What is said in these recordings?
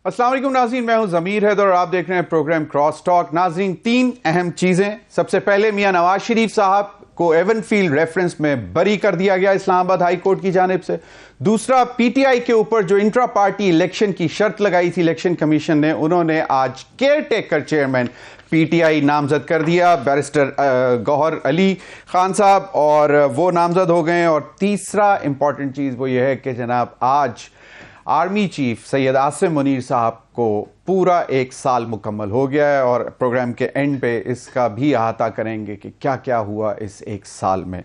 अस्सलाम वालेकुम नाज़रीन, मैं हूं ज़मीर हैदर और आप देख रहे हैं प्रोग्राम क्रॉस टॉक। नाज़रीन, तीन अहम चीज़ें। सबसे पहले मियां नवाज शरीफ साहब को एवनफील्ड रेफरेंस में बरी कर दिया गया इस्लामाबाद हाई कोर्ट की जानिब से। दूसरा, पीटीआई के ऊपर जो इंट्रा पार्टी इलेक्शन की शर्त लगाई थी इलेक्शन कमीशन ने, उन्होंने आज केयर टेकर चेयरमैन पीटीआई नामजद कर दिया बैरिस्टर गौहर अली खान साहब, और वो नामजद हो गए। और तीसरा इंपॉर्टेंट चीज़ वो ये है कि जनाब आज आर्मी चीफ सैयद आसिम मुनीर साहब को पूरा 1 साल मुकम्मल हो गया है, और प्रोग्राम के एंड पे इसका भी अहाता करेंगे कि क्या क्या हुआ इस 1 साल में।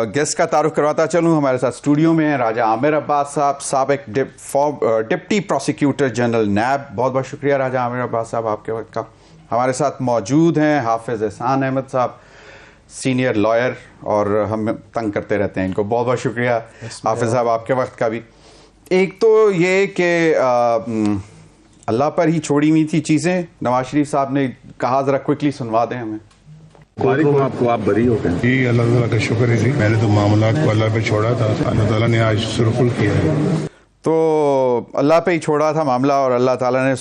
गेस्ट का तारुफ करवाता चलूँ, हमारे साथ स्टूडियो में है राजा आमिर अब्बास साहब, साबिक डिप्टी प्रोसिक्यूटर जनरल नैब। बहुत बहुत शुक्रिया राजा आमिर अब्बास साहब आपके वक्त का। हमारे साथ मौजूद हैं हाफिज एहसान अहमद साहब, सीनियर लॉयर, और हम तंग करते रहते हैं इनको। बहुत बहुत शुक्रिया हाफिज साहब आपके वक्त का भी। एक तो ये कि अल्लाह पर ही छोड़ी हुई थी चीज़ें, नवाज शरीफ साहब ने कहा, ज़रा क्विकली सुनवा दें हमें। आपको आप बरी हो गए जी, अल्लाह ताला का शुक्र है जी। मैंने तो मामलात को अल्लाह पे छोड़ा था, अल्लाह ताला ने आज सुरखुल किया है। तो अल्लाह पे ही छोड़ा था मामला और अल्लाह ताला ने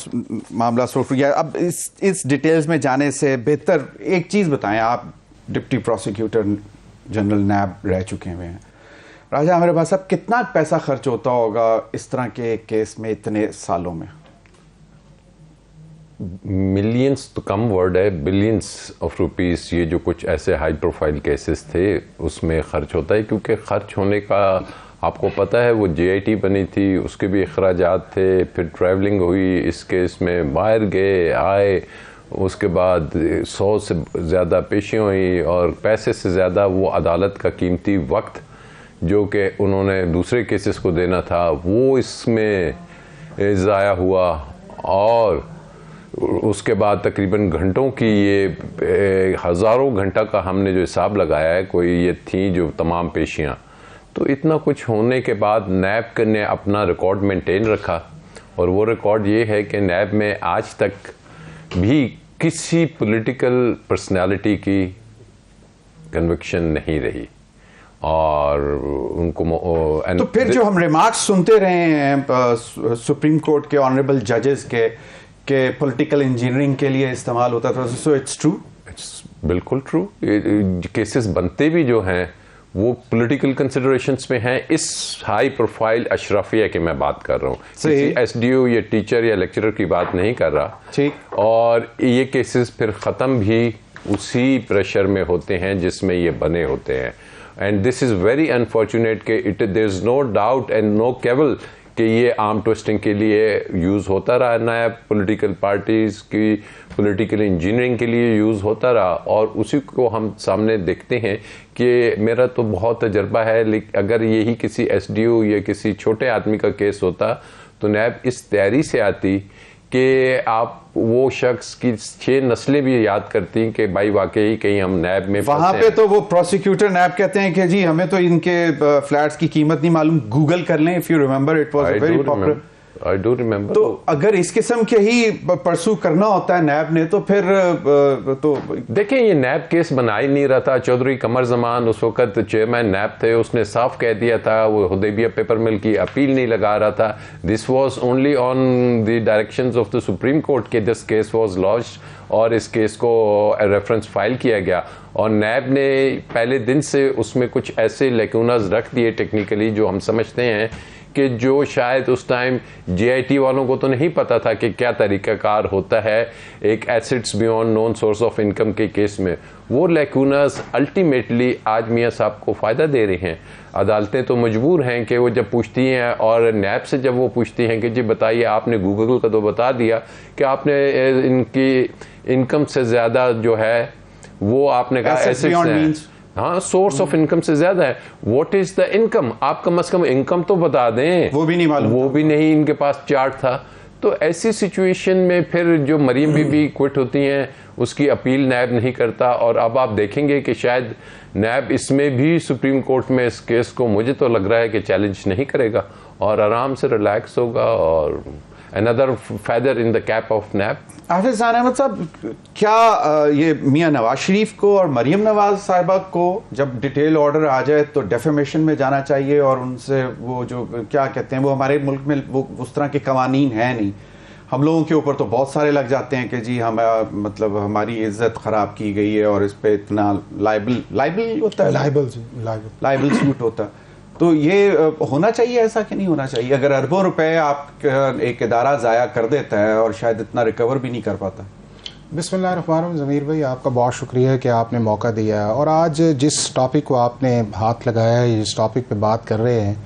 मामला सुरखुल किया। अब इस डिटेल्स में जाने से बेहतर एक चीज़ बताएं, आप डिप्टी प्रोसिक्यूटर जनरल नैब रह चुके हुए हैं। राजा हमारे पास अब कितना पैसा खर्च होता होगा इस तरह के केस में इतने सालों में? मिलियंस तो कम वर्ड है, बिलियंस ऑफ रुपीस। ये जो कुछ ऐसे हाई प्रोफाइल केसेस थे उसमें खर्च होता है, क्योंकि खर्च होने का आपको पता है, वो जेआईटी बनी थी, उसके भी अखराजात थे, फिर ट्रैवलिंग हुई इस केस में, बाहर गए आए, उसके बाद 100 से ज़्यादा पेशियाँ हुई, और पैसे से ज़्यादा वो अदालत का कीमती वक्त जो कि उन्होंने दूसरे केसेस को देना था वो इसमें ज़ाया हुआ। और उसके बाद तकरीबन घंटों की ये हज़ारों घंटा का हमने जो हिसाब लगाया है, कोई ये थी जो तमाम पेशियाँ, तो इतना कुछ होने के बाद नैब ने अपना रिकॉर्ड मेंटेन रखा। और वो रिकॉर्ड ये है कि नैब में आज तक भी किसी पॉलिटिकल पर्सनालिटी की कन्विक्शन नहीं रही। और उनको तो फिर जो हम रिमार्क्स सुनते रहे हैं सुप्रीम कोर्ट के ऑनरेबल जजेस के पॉलिटिकल इंजीनियरिंग के लिए इस्तेमाल होता था, सो इट्स ट्रू? इट्स बिल्कुल ट्रू। केसेस बनते भी जो हैं वो पॉलिटिकल कंसिडरेशंस में हैं। इस हाई प्रोफाइल अशराफिया की मैं बात कर रहा हूँ, किसी एसडीओ या टीचर या लेक्चरर की बात नहीं कर रहा। ठीक। और ये केसेस फिर ख़त्म भी उसी प्रेशर में होते हैं जिसमें ये बने होते हैं। And this is very unfortunate कि there is no doubt and no cavil कि ये आर्म ट्विस्टिंग के लिए यूज़ होता रहा, नया पॉलिटिकल पार्टीज़ की पॉलिटिकल इंजीनियरिंग के लिए यूज़ होता रहा। और उसी को हम सामने देखते हैं कि मेरा तो बहुत तजर्बा है, लेकिन अगर यही किसी एसडीओ या किसी छोटे आदमी का केस होता तो नैब इस तैयारी से आती कि आप वो शख्स की 6 नस्लें भी याद करती कि भाई वाकई कहीं हम नैब में वहां पे तो वो प्रोसिक्यूटर नैब कहते हैं कि जी हमें तो इनके फ्लैट्स की कीमत नहीं मालूम, गूगल कर लें, if you remember it was very popular. I do remember. तो अगर इस किस्म के ही परसू करना होता है नैब ने, तो फिर तो देखिए, ये नैब केस बना ही नहीं रहा था। चौधरी कमर जमान उस वक्त चेयरमैन नैब थे, उसने साफ कह दिया था, वो हुदैबिया पेपर मिल की अपील नहीं लगा रहा था। This was only on the directions of the supreme court के दिस केस वाज लॉन्च्ड, और इस केस को रेफरेंस फाइल किया गया। और नैब ने पहले दिन से उसमें कुछ ऐसे लेक्यूनाज रख दिए टेक्निकली, जो हम समझते हैं कि जो शायद उस टाइम जेआईटी वालों को तो नहीं पता था कि क्या तरीक़ाकार होता है एक assets beyond known source of income के केस में। वो लेक्यूनास अल्टीमेटली आज मियाँ साहब को फ़ायदा दे रहे हैं। अदालतें तो मजबूर हैं कि वो जब पूछती हैं, और नैब से जब वो पूछती हैं कि जी बताइए, आपने गूगल का तो बता दिया कि आपने इनकी इनकम से ज़्यादा जो है वो आपने कहा एसेट्स हैं, हाँ, सोर्स ऑफ इनकम से ज्यादा है। What is the income? आप कम से कम इनकम तो बता दें। वो भी नहीं मालूम, वो भी नहीं इनके पास चार्ट था। तो ऐसी सिचुएशन में फिर जो मरीम बीबी क्विट होती हैं, उसकी अपील नैब नहीं करता। और अब आप देखेंगे कि शायद नैब इसमें भी सुप्रीम कोर्ट में इस केस को, मुझे तो लग रहा है कि चैलेंज नहीं करेगा और आराम से रिलैक्स होगा, और another feather in the cap of NAB. Hafiz Jan Ahmad साहब, क्या ये मियां नवाज शरीफ को और मरियम नवाज साहिबा को जब डिटेल ऑर्डर आ जाए तो डेफेमेशन में जाना चाहिए और उनसे वो जो क्या कहते हैं, वो हमारे मुल्क में वो उस तरह के कवानीन हैं नहीं, हम लोगों के ऊपर तो बहुत सारे लग जाते हैं कि जी हम मतलब हमारी इज्जत खराब की गई है और इस पे इतना लाइबल होता है, लाइबल सूट होता है। तो ये होना चाहिए ऐसा कि नहीं होना चाहिए? अगर अरबों रुपए आप एक इदारा ज़ाया कर देता है और शायद इतना रिकवर भी नहीं कर पाता। बिस्मिल्लाहिर्रहमानिर्रहीम। ज़मीर भाई, आपका बहुत शुक्रिया कि आपने मौका दिया है और आज जिस टॉपिक को आपने हाथ लगाया है, जिस टॉपिक पे बात कर रहे हैं,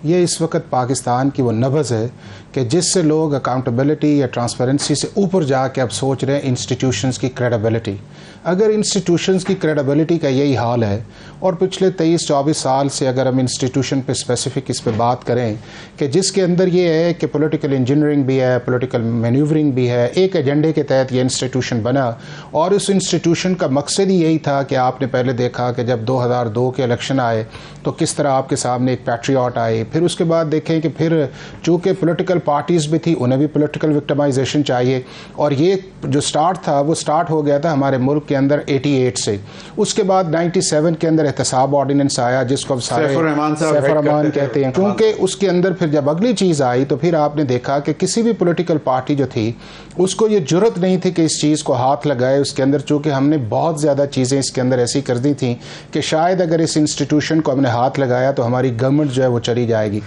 ये इस वक्त पाकिस्तान की वो नब्ज़ है कि जिससे लोग अकाउंटेबिलिटी या ट्रांसपेरेंसी से ऊपर जाके अब सोच रहे हैं इंस्टीट्यूशंस की क्रेडिबिलिटी। अगर इंस्टीट्यूशंस की क्रेडिबिलिटी का यही हाल है और पिछले 23-24 साल से अगर हम इंस्टीट्यूशन पे स्पेसिफिक इस पे बात करें कि जिसके अंदर ये है कि पॉलिटिकल इंजीनियरिंग भी है, पॉलिटिकल मैन्यूवरिंग भी है, एक एजेंडे के तहत ये इंस्टीट्यूशन बना और उस इंस्टीट्यूशन का मकसद ही यही था कि आपने पहले देखा कि जब 2002 के इलेक्शन आए तो किस तरह आपके सामने एक पैट्रियट आए, फिर उसके बाद देखें कि फिर चूँकि पॉलिटिकल पार्टीज़ भी थी, उन्हें भी पॉलिटिकल विक्टिमाइजेशन चाहिए और ये जो स्टार्ट था वो स्टार्ट हो गया था हमारे मुल्क के अंदर 88 से। उसके बाद 97 के अंदर एहतसाब ऑर्डिनेंस आया जिसको अब सारे सैफुर-रहमान कहते हैं, क्योंकि उसके अंदर फिर जब अगली चीज़ आई तो फिर आपने देखा कि किसी भी पॉलिटिकल पार्टी जो थी उसको ये जुर्रत नहीं थी कि इस चीज़ को हाथ लगाए उसके अंदर, चूँकि हमने बहुत ज़्यादा चीज़ें इसके अंदर ऐसी कर दी थी कि शायद अगर इस इंस्टीट्यूशन को हमने हाथ लगाया तो हमारी गवर्नमेंट जो है वो चली जाएगी।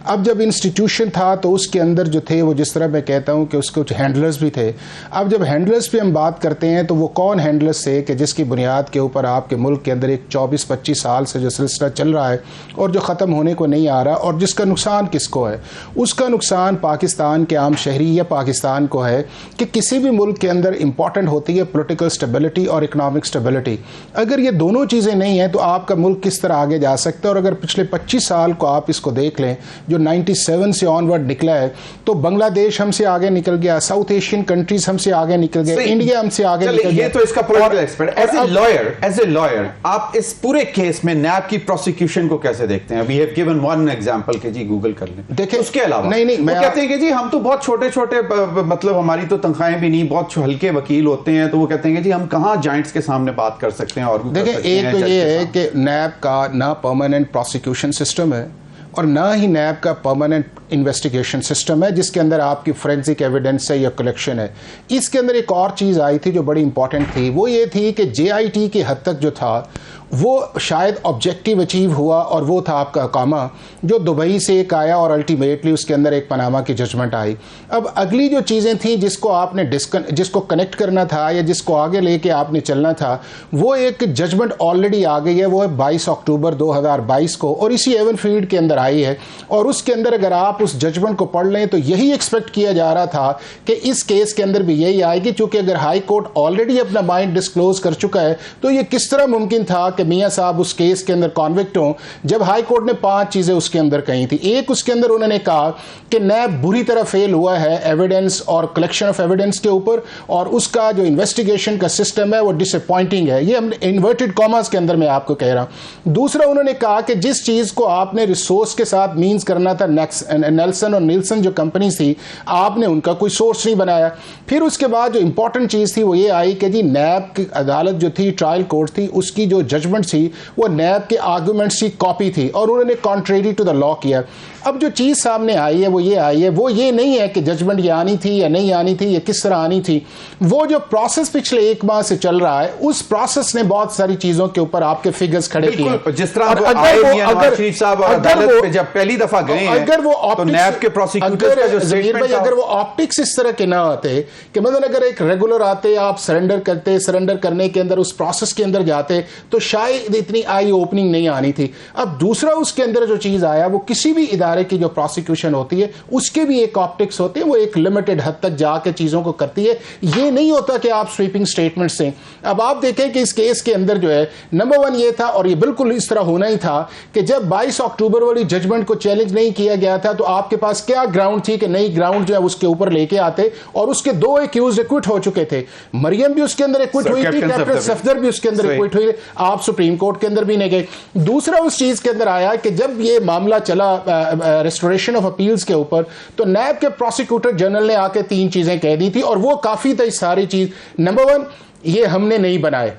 अब जब इंस्टीट्यूशन था तो उसके अंदर जो थे वो जिस तरह मैं कहता हूँ कि उसके कुछ हैंडलर्स भी थे। अब जब हैंडलर्स पे हम बात करते हैं तो वो कौन हैंडलर्स थे कि जिसकी बुनियाद के ऊपर आपके मुल्क के अंदर एक 24-25 साल से जो सिलसिला चल रहा है और जो ख़त्म होने को नहीं आ रहा और जिसका नुकसान किसको है? उसका नुकसान पाकिस्तान के आम शहरी या पाकिस्तान को है कि किसी भी मुल्क के अंदर इंपॉर्टेंट होती है पॉलिटिकल स्टेबिलिटी और इकोनॉमिक स्टेबिलिटी। अगर ये दोनों चीज़ें नहीं हैं तो आपका मुल्क किस तरह आगे जा सकता है? और अगर पिछले 25 साल को आप इसको देख लें जो 97 से ऑनवर्ड निकला है तो बांग्लादेश हमसे आगे निकल गया, साउथ एशियन कंट्रीज हमसे आगे निकल गए, इंडिया हमसे आगे निकल गया। ये तो इसका political expert as a lawyer आप इस पूरे केस में नैब की प्रोसिक्यूशन को कैसे देखते हैं? We have given one example कि जी गूगल कर लें, देखिए उसके अलावा नहीं मैं कहते हैं कि जी हम तो बहुत छोटे-छोटे मतलब हमारी तो तनख्वाहें भी नहीं, बहुत हल्के वकील होते हैं, तो वो कहते हैं कि जी हम कहां जायंट्स के सामने बात कर सकते हैं। और देखिए एक तो ये है कि नैब का ना परमानेंट प्रोसिक्यूशन सिस्टम है और ना ही नैब का परमानेंट इन्वेस्टिगेशन सिस्टम है जिसके अंदर आपकी फोरेंसिक एविडेंस है या कलेक्शन है। इसके अंदर एक और चीज़ आई थी जो बड़ी इंपॉर्टेंट थी, वो ये थी कि JIT की हद तक जो था वो शायद ऑब्जेक्टिव अचीव हुआ और वो था आपका अकामा जो दुबई से एक आया और अल्टीमेटली उसके अंदर एक पनामा की जजमेंट आई। अब अगली जो चीज़ें थी जिसको आपने जिसको कनेक्ट करना था या जिसको आगे लेके आपने चलना था वो एक जजमेंट ऑलरेडी आ गई है, वो है 22 अक्टूबर 2022 को और इसी एवनफील्ड के अंदर आई है। और उसके अंदर अगर आप उस जजमेंट को पढ़ लें तो यही एक्सपेक्ट किया जा रहा था कि इस केस के अंदर भी यही आएगी, क्योंकि अगर हाई कोर्ट ऑलरेडी अपना माइंड डिस्क्लोज कर चुका है तो ये किस तरह मुमकिन था कि मियां साहब उस केस के अंदर कॉन्विक्ट हों जब हाई कोर्ट ने 5 चीजें उसके अंदर कही थी। एक, उसके अंदर उन्होंने कहा कि नैब बुरी तरह फेल हुआ है एविडेंस और कलेक्शन ऑफ एविडेंस के ऊपर और उसका जो इन्वेस्टिगेशन का सिस्टम है वो डिसअपॉइंटिंग है। ये हम इन्वर्टेड कॉमर्स के अंदर मैं आपको कह रहा हूं। दूसरा, उन्होंने कहा कि जिस चीज को आपने रिसोर्स के साथ मींस करना था, नेल्सन और नीलसन जो कंपनी थी, आपने उनका कोई सोर्स नहीं बनाया। फिर उसके बाद जो इंपॉर्टेंट चीज थी वो ये आई कि जी नैब की अदालत जो थी, ट्रायल कोर्ट थी, उसकी जो जजमेंट थी वो नैब के आर्गुमेंट्स की कॉपी थी और उन्होंने कॉन्ट्रेरी टू द लॉ किया। अब जो चीज़ सामने आई है वो ये आई है, वो ये नहीं है कि जजमेंट ये आनी थी या नहीं आनी थी या किस तरह आनी थी। वो जो प्रोसेस पिछले 1 माह से चल रहा है उस प्रोसेस ने बहुत सारी चीज़ों के ऊपर आपके फिगर्स खड़े किए। जिस तरह नवाज शरीफ साहब अदालत पे जब पहली दफा गए हैं अगर वो तो नैब के प्रोसिक्यूटर्स का जो स्टेटमेंट, अगर वो ऑप्टिक्स इस तरह के ना आते कि मतलब अगर एक रेगुलर आते, आप सरेंडर करते, सरेंडर करने के अंदर उस प्रोसेस के अंदर जाते तो शायद इतनी आई ओपनिंग नहीं आनी थी। अब दूसरा उसके अंदर जो चीज़ आया वो किसी भी इदारे की जो प्रोसिक्यूशन होती है उसके भी एक ऑप्टिक्स होती है, वो एक लिमिटेड हद तक जाके चीज़ों को करती है। ये नहीं होता कि आप स्वीपिंग स्टेटमेंट से। अब आप देखें कि इस केस के अंदर जो है नंबर 1 ये था और ये बिल्कुल इस तरह होना ही था कि जब 22 अक्टूबर वाली जजमेंट को चैलेंज नहीं किया गया था तो आपके पास क्या ग्राउंड थी कि नई ग्राउंड जो है उसके ऊपर लेके आते और उसके 2 एक्यूज एक्विट हो चुके थे। मरियम भी उसके अंदर एक्विट हुई थी, कैप्टन सफदर भी उसके अंदर एक्विट हुई। आप सुप्रीम कोर्ट के अंदर भी नहीं गए। दूसरा उस चीज के अंदर आया कि जब ये मामला चला रेस्टोरेशन ऑफ अपील्स के ऊपर, तो नैब के प्रोसिक्यूटर जनरल ने आके 3 चीजें कह दी थी, और वो काफी थी सारी चीज। नंबर 1, ये हमने नहीं बनाए।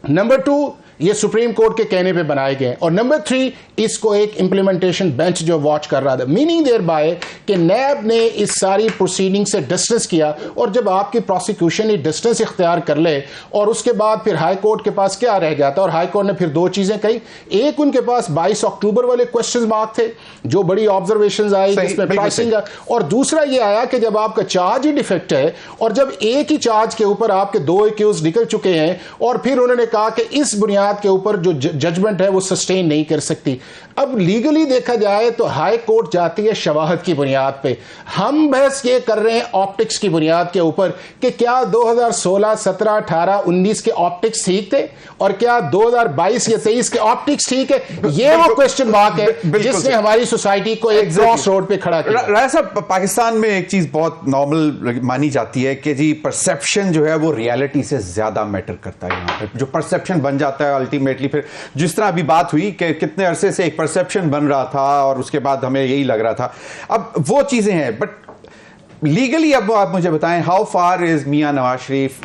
नंबर 2, ये सुप्रीम कोर्ट के कहने पे बनाए गए। और नंबर 3, इसको एक इंप्लीमेंटेशन बेंच जो वॉच कर रहा था, मीनिंग देयर बाय कि नैब ने इस सारी प्रोसीडिंग से डिस्टेंस किया। और जब आपकी प्रोसिक्यूशन ये डिस्टेंस इख्तियार कर ले, और उसके बाद फिर हाई कोर्ट के पास क्या रह जाता, और हाई कोर्ट ने फिर 2 चीजें कही। एक, उनके पास 22 अक्टूबर वाले क्वेश्चन मार्क थे, जो बड़ी ऑब्जर्वेशन आई जिसमें प्राइसिंग, और दूसरा ये आया कि जब आपका चार्ज ही डिफेक्ट है, और जब एक ही चार्ज के ऊपर आपके 2 एक्यूज निकल चुके हैं, और फिर उन्होंने कहा कि इस बुनियाद के ऊपर जो जजमेंट है वो सस्टेन नहीं कर सकती। अब लीगली देखा जाए तो हाई कोर्ट जाती है शवाहद की बुनियाद पे। हम बहस ये कर रहे हैं ऑप्टिक्स की बुनियाद के ऊपर कि क्या 2016, 17, 18, 19 के ऑप्टिक्स ठीक थे, और क्या 2022 या 23 के ऑप्टिक्स ठीक है। ये वो क्वेश्चन मार्क है जिसने हमारी सोसाइटी को एक क्रॉस रोड पे खड़ा किया। राय साहब, पाकिस्तान में एक चीज बहुत नॉर्मल मानी जाती है कि जी परसेप्शन जो है वो रियलिटी से ज्यादा मैटर करता है। यहाँ पे जो परसेप्शन बन जाता है अल्टीमेटली, फिर जिस तरह अभी बात हुई कि कितने अरसे से एक परसेप्शन बन रहा था और उसके बाद हमें यही लग रहा था, अब वो चीजें हैं। बट लीगली अब आप मुझे बताएं, how far is Mian Nawaz Sharif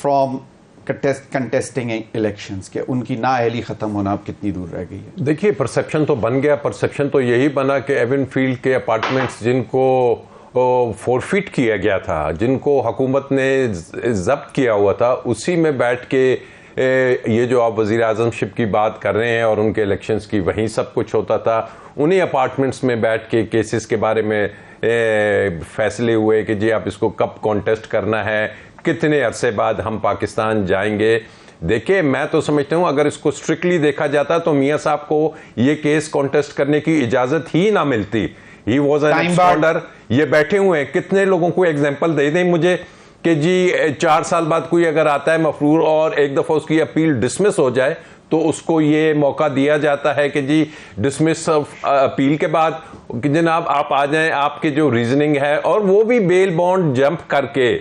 from contesting elections के, उनकी नाअहली खत्म होना अब कितनी दूर रह गई है? देखिए, परसेप्शन तो बन गया। परसेप्शन तो यही बना कि एवन फील्ड के अपार्टमेंट्स जिनको फोरफिट किया गया था, जिनको हुकूमत ने जब्त किया हुआ था, उसी में बैठ के ये जो आप वज़ीर आज़मशिप की बात कर रहे हैं और उनके इलेक्शंस की, वहीं सब कुछ होता था। उन्हीं अपार्टमेंट्स में बैठ के केसेस के बारे में फैसले हुए कि जी आप इसको कब कॉन्टेस्ट करना है, कितने अरसे बाद हम पाकिस्तान जाएंगे। देखिए, मैं तो समझता हूँ अगर इसको स्ट्रिक्टली देखा जाता तो मियाँ साहब को ये केस कॉन्टेस्ट करने की इजाज़त ही ना मिलती। He was an expounder. ये बैठे हुए हैं, कितने लोगों को एग्जाम्पल दे दें मुझे कि जी 4 साल बाद कोई अगर आता है मफरूर और एक दफ़ा उसकी अपील डिसमिस हो जाए, तो उसको ये मौका दिया जाता है कि जी डिसमिस अपील के बाद कि जनाब आप आ जाएं, आपके जो रीजनिंग है, और वो भी बेल बॉन्ड जंप करके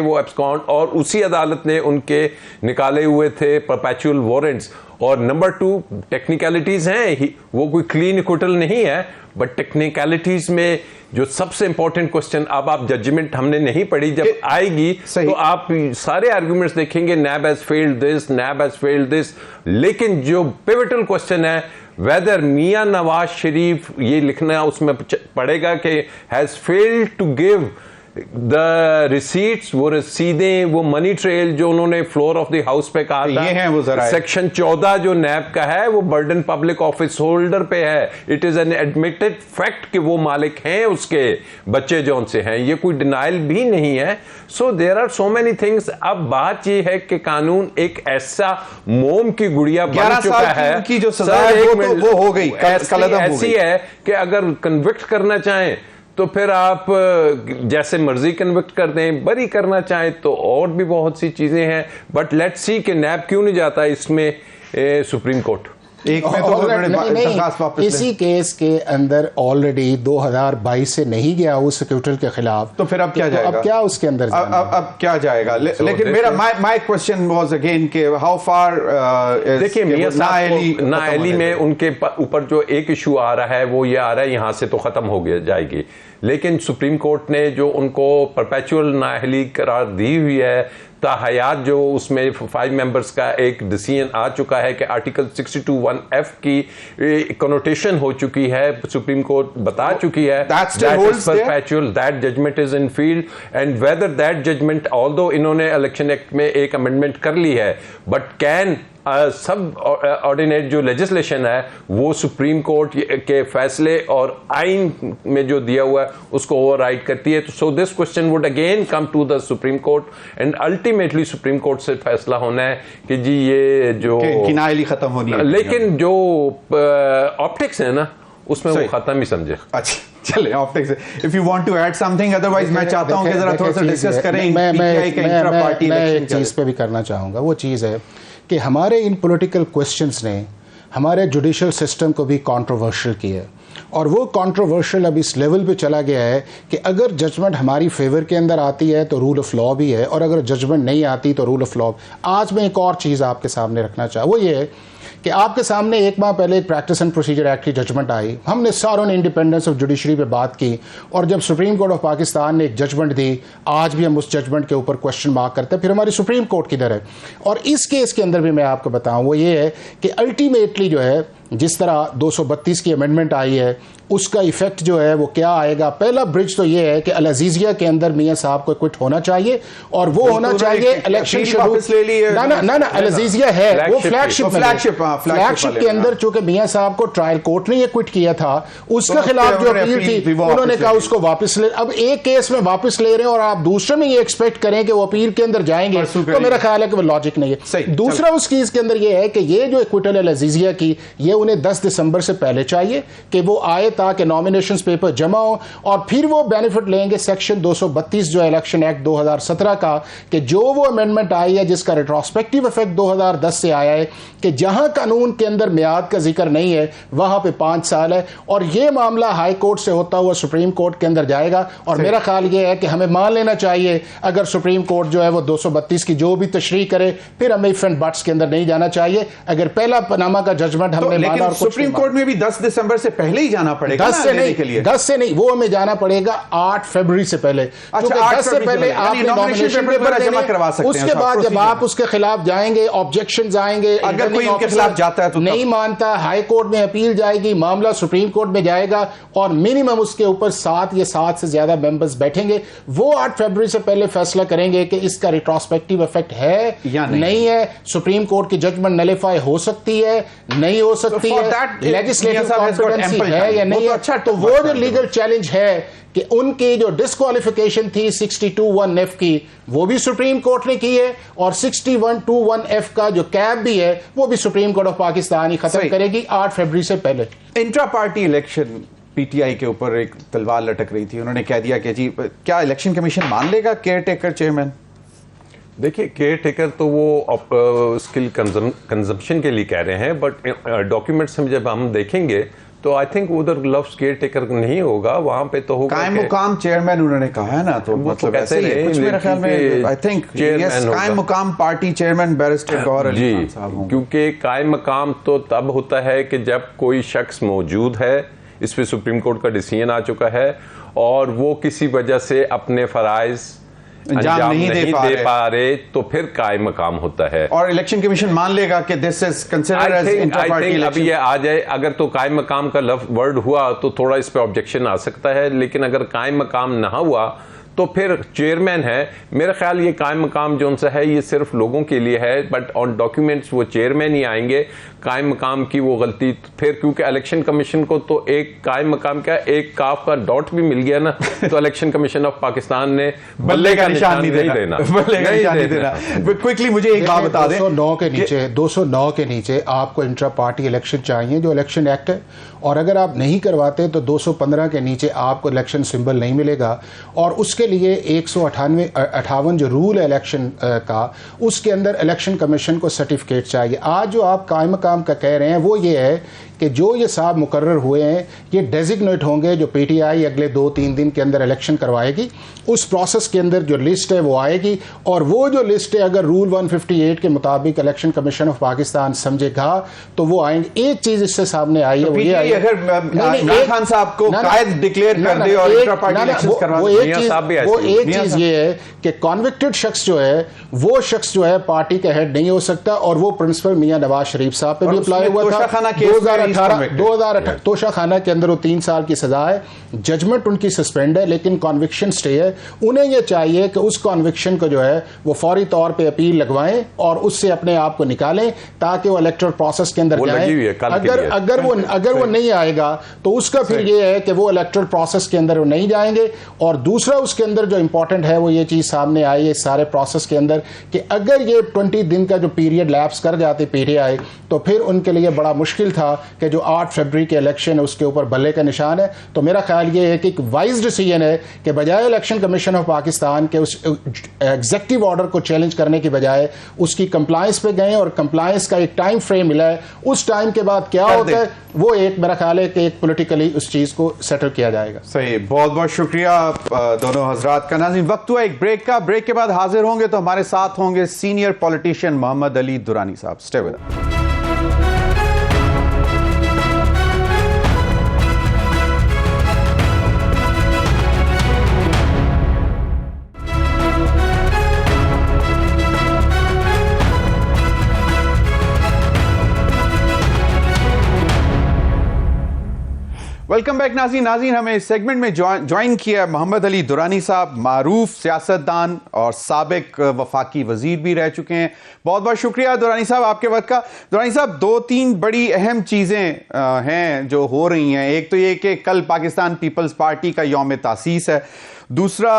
वो एब्सकॉन्ड, और उसी अदालत ने उनके निकाले हुए थे परपेचुअल वारंट्स। और नंबर 2, टेक्निकलिटीज हैं, वो कोई क्लीन इक्विटल नहीं है, बट टेक्निकलिटीज में जो सबसे इंपॉर्टेंट क्वेश्चन, अब आप जजमेंट हमने नहीं पढ़ी, जब आएगी तो आप सारे आर्ग्यूमेंट्स देखेंगे, NAB has failed this, NAB has failed this. लेकिन जो पिवटल क्वेश्चन है, वेदर मियां नवाज शरीफ, ये लिखना उसमें पड़ेगा कि has failed to give the receipts, वो रसीदें, वो मनी ट्रेल जो उन्होंने फ्लोर ऑफ द हाउस पे कहा था, ये है वो जरा सेक्शन 14 जो नैब का है, वो बर्डन पब्लिक ऑफिस होल्डर पे है। It is an admitted fact कि वो मालिक हैं, उसके बच्चे जौन से हैं, ये कोई डिनाइल भी नहीं है। So there are so many things. अब बात ये है कि कानून एक ऐसा मोम की गुड़िया बन चुका है की जो सजा है वो हो गई, ऐसी है कि अगर कन्विक्ट करना चाहें तो फिर आप जैसे मर्जी कन्विक्ट कर दें, बरी करना चाहें तो और भी बहुत सी चीजें हैं। बट लेट्स सी कि नैब क्यों नहीं जाता इसमें सुप्रीम कोर्ट। एक में तो इसी केस के अंदर ऑलरेडी 2022 से नहीं गया उस सिक्योरिटी के खिलाफ, तो फिर अब क्या जाएगा? अब क्या उसके अंदर अब क्या जाएगा? लेकिन मेरा माय क्वेश्चन वाज अगेन कि हाउ फार, देखिए मियां साहब नाअहली में उनके ऊपर जो एक इशू आ रहा है वो ये आ रहा है यहां से तो खत्म हो गया जाएगी, लेकिन सुप्रीम कोर्ट ने जो उनको परपेचुअल नाअहली करार दी हुई है ताहयात, जो उसमें 5 मेंबर्स का एक डिसीजन आ चुका है कि आर्टिकल 62(1)(f) की कनोटेशन हो चुकी है, सुप्रीम कोर्ट बता चुकी है perpetual, that judgement is in field and whether that judgement, although इन्होंने इलेक्शन एक्ट में एक अमेंडमेंट कर ली है, बट कैन सब ऑर्डिनेट जो लेजिस्लेशन है वो सुप्रीम कोर्ट के फैसले और आइन में जो दिया हुआ है उसको ओवरराइड करती है। So this question would again come to the supreme court and ultimately supreme court से फैसला होना है कि जी ये जो किनायली खत्म होनी है, लेकिन जो ऑप्टिक्स है ना उसमें वो खत्म ही समझे। अच्छा चले optics, if you want to add something, otherwise मैं चाहता हूं कि जरा थोड़ा सा डिस्कस करें। मैं एक चीज पे भी करना चाहूंगा, वो चीज है कि हमारे इन पॉलिटिकल क्वेश्चंस ने हमारे जुडिशल सिस्टम को भी कंट्रोवर्शियल किया है। और वो कंट्रोवर्शियल अब इस लेवल पे चला गया है कि अगर जजमेंट हमारी फेवर के अंदर आती है तो रूल ऑफ लॉ भी है, और अगर जजमेंट नहीं आती तो रूल ऑफ लॉ। आज मैं एक और चीज़ आपके सामने रखना चाहूँ, वो ये है कि आपके सामने एक माह पहले एक प्रैक्टिस एंड प्रोसीजर एक्ट की जजमेंट आई। हमने सारों ने इंडिपेंडेंस ऑफ जुडिशरी पे बात की, और जब सुप्रीम कोर्ट ऑफ पाकिस्तान ने एक जजमेंट दी, आज भी हम उस जजमेंट के ऊपर क्वेश्चन मार्क करते हैं, फिर हमारी सुप्रीम कोर्ट किधर है। और इस केस के अंदर भी मैं आपको बताऊं, वो ये है कि अल्टीमेटली जो है जिस तरह 232 की अमेंडमेंट आई है उसका इफेक्ट जो है वो क्या आएगा। पहला ब्रिज तो ये है कि अल अजीजिया के अंदर मियां साहब को क्विट होना चाहिए, और वो होना चाहिए इलेक्शन शेड्यूल। ना अल अजीजिया है वो फ्लैगशिप के अंदर, चूंकि मियां साहब को ट्रायल कोर्ट ने ये क्विट किया था, उसके खिलाफ जो अपील थी उन्होंने कहा उसको वापस ले। अब एक केस में वापस ले रहे हैं और आप दूसरे में ये एक्सपेक्ट करें कि वो अपील के अंदर जाएंगे, तो मेरा ख्याल है कि वो लॉजिक नहीं है। दूसरा उस केस के अंदर ये है कि ये जो एक्विटल अल अजीजिया की, ये उन्हें 10 दिसंबर से पहले चाहिए कि वो आए ताकि नॉमिनेशंस पेपर जमा हो, और फिर वो बेनिफिट लेंगे सेक्शन 232 जो इलेक्शन एक्ट 2017 का, कि जो वो अमेंडमेंट आई है जिसका रेट्रोस्पेक्टिव इफेक्ट 2010 से आया है, कि जहां कानून के अंदर मियाद का जिक्र नहीं है वहां पे 5 साल है, और ये मामला हाई कोर्ट से होता हुआ सुप्रीम कोर्ट के अंदर जाएगा। और मेरा ख्याल ये है कि हमें मान लेना चाहिए अगर सुप्रीम कोर्ट जो है वो 232 की जो भी तशरीह करे, फिर हमें इफ एंड बट्स के अंदर नहीं जाना चाहिए। अगर पहला पनामा का जजमेंट हमने माना, और सुप्रीम कोर्ट में भी 10 दिसंबर से पहले ही जाना पड़ेगा, 10 से नहीं, वो हमें जाना पड़ेगा 8 फरवरी से पहले। अच्छा, 10 से पहले आप नॉमिनेशन पेपर जमा करवा सकते हैं। उसके बाद जब आप उसके खिलाफ जाएंगे, ऑब्जेक्शन आएंगे, अगर कोई इनके खिलाफ जाता है तो नहीं मानता, हाई कोर्ट में अपील जाएगी, मामला सुप्रीम कोर्ट में जाएगा, और मिनिमम उसके ऊपर 7 या 7 से ज्यादा मेंबर्स बैठेंगे। वो 8 फरवरी से पहले फैसला करेंगे कि इसका रिट्रोस्पेक्टिव इफेक्ट है या नहीं है। सुप्रीम कोर्ट की जजमेंट नलिफाई हो सकती है, नहीं हो सकती है, लेजिस्लेटिव कॉम्पिटेंसी है या नहीं है। अच्छा, तो वो जो लीगल चैलेंज है कि उनकी जो डिस्क्वालिफिकेशन थी 62(1)(f) की, वो भी सुप्रीम कोर्ट ने की है, और 61(2)(1)(f) का जो कैब भी है वो भी सुप्रीम कोर्ट ऑफ पाकिस्तान ही खत्म करेगी 8 फरवरी से पहले। इंट्रा पार्टी इलेक्शन, पीटीआई के ऊपर एक तलवार लटक रही थी, उन्होंने कह दिया कि जी क्या इलेक्शन कमीशन मान लेगा केयर टेकर चेयरमैन? देखिए, केयर टेकर तो वो स्किल कंजम्पशन के लिए कह रहे हैं, बट डॉक्यूमेंट्स में जब हम देखेंगे तो आई थिंक उधर लफ्ज केयर टेकर नहीं होगा, वहां पे तो होगा कायम मुकाम चेयरमैन उन्होंने कहा है ना, तो मतलब ऐसे ही कुछ मेरे ख्याल में आई थिंक कायम मुकाम party chairman barrister Gohar Ali Khan साहब होंगे। क्योंकि कायम मुकाम तो तब होता है कि जब कोई शख्स मौजूद है, इस पे सुप्रीम कोर्ट का डिसीजन आ चुका है, और वो किसी वजह से अपने फराइज अंजाम नहीं दे पा रहे, तो फिर कायम मकाम होता है। और इलेक्शन कमीशन मान लेगा कि this is considered as inter party election. अभी ये आ जाए, अगर तो कायम मकाम का वर्ड हुआ तो थोड़ा इस पे ऑब्जेक्शन आ सकता है, लेकिन अगर कायम मकाम ना हुआ तो फिर चेयरमैन है। मेरा ख्याल ये कायम मकाम जो सा है ये सिर्फ लोगों के लिए है, बट ऑन डॉक्यूमेंट्स वो चेयरमैन ही आएंगे। कायम मकाम की वो गलती फिर, क्योंकि इलेक्शन कमीशन को तो एक कायम मकाम क्या, एक काफ का डॉट भी मिल गया ना, तो इलेक्शन कमीशन ऑफ पाकिस्तान ने बल्ले का निशान नहीं देना। क्विकली मुझे एक बात बता दें, 209 के नीचे आपको इंट्रा पार्टी इलेक्शन चाहिए जो इलेक्शन एक्ट है, और अगर आप नहीं करवाते तो 215 के नीचे आपको इलेक्शन सिंबल नहीं मिलेगा, और उसके लिए 158 जो रूल है इलेक्शन का, उसके अंदर इलेक्शन कमीशन को सर्टिफिकेट चाहिए। आज जो आप कायम मकाम का कह रहे हैं वो ये है कि जो ये साहब मुकर्रर हुए हैं ये डेजिग्नेट होंगे, जो पीटीआई अगले 2-3 दिन के अंदर इलेक्शन करवाएगी, उस प्रोसेस के अंदर जो लिस्ट है वो आएगी, और वो जो लिस्ट है अगर रूल 158 के मुताबिक इलेक्शन कमीशन ऑफ पाकिस्तान समझेगा तो वो आएंगे। एक चीज इससे सामने आई है, वो ये आई अगर इमरान खान साहब को कायद डिक्लेयर कर दे और इंट्रा पार्टी इलेक्शन करवा दे, वो एक चीज ये है कि कॉन्विक्टेड शख्स जो है वो शख्स जो है पार्टी का हेड नहीं हो सकता, और वो प्रिंसिपल मियां नवाज शरीफ साहब पे भी अप्लाई हुआ था 2018 तोशा खाना के अंदर वो 3 साल की सजा है, जजमेंट उनकी सस्पेंड है लेकिन कॉन्विक्शन स्टे है। उन्हें ये चाहिए कि उस कॉन्विक्शन को जो है वो फौरी तौर पे अपील लगवाएं और उससे अपने आप को निकालें ताकि वो इलेक्टोरल प्रोसेस के अंदर जाए। अगर वो नहीं आएगा तो उसका फिर ये है कि वो इलेक्टोरल प्रोसेस के अंदर वो नहीं जाएंगे। और दूसरा उसके अंदर जो इंपॉर्टेंट है वो ये चीज सामने आई है सारे प्रोसेस के अंदर कि अगर ये 20 दिन का जो पीरियड लैप्स कर जाते पीटीआई तो फिर उनके लिए बड़ा मुश्किल था कि जो 8 फरवरी के इलेक्शन है उसके ऊपर बल्ले का निशान है। तो मेरा ख्याल ये है कि एक वाइज डिसीजन है कि बजाय इलेक्शन कमीशन ऑफ पाकिस्तान के उस एग्जीक्यूटिव ऑर्डर को चैलेंज करने की बजाय उसकी कंप्लायंस पे गए और कंप्लायंस का एक टाइम फ्रेम मिला है। उस टाइम के बाद क्या होता है वो एक मेरा ख्याल है कि एक पॉलिटिकली उस चीज को सेटल किया जाएगा। सही, बहुत बहुत शुक्रिया दोनों हजरात का। नाज़रीन, वक्त हुआ एक ब्रेक का। ब्रेक के बाद हाजिर होंगे तो हमारे साथ होंगे सीनियर पॉलिटिशियन मोहम्मद अली दुरानी साहब। Stay with us. Welcome back नाज़रीन, हमें इस सेगमेंट में ज्वाइन किया मोहम्मद अली दुरानी साहब, मारूफ सियासतदान और साबिक वफाकी वजीर भी रह चुके हैं। बहुत बहुत शुक्रिया दुरानी साहब आपके वक्त का। दुरानी साहब, 2-3 बड़ी अहम चीज़ें हैं जो हो रही हैं। एक तो ये कि कल पाकिस्तान पीपल्स पार्टी का यौम तासीस है, दूसरा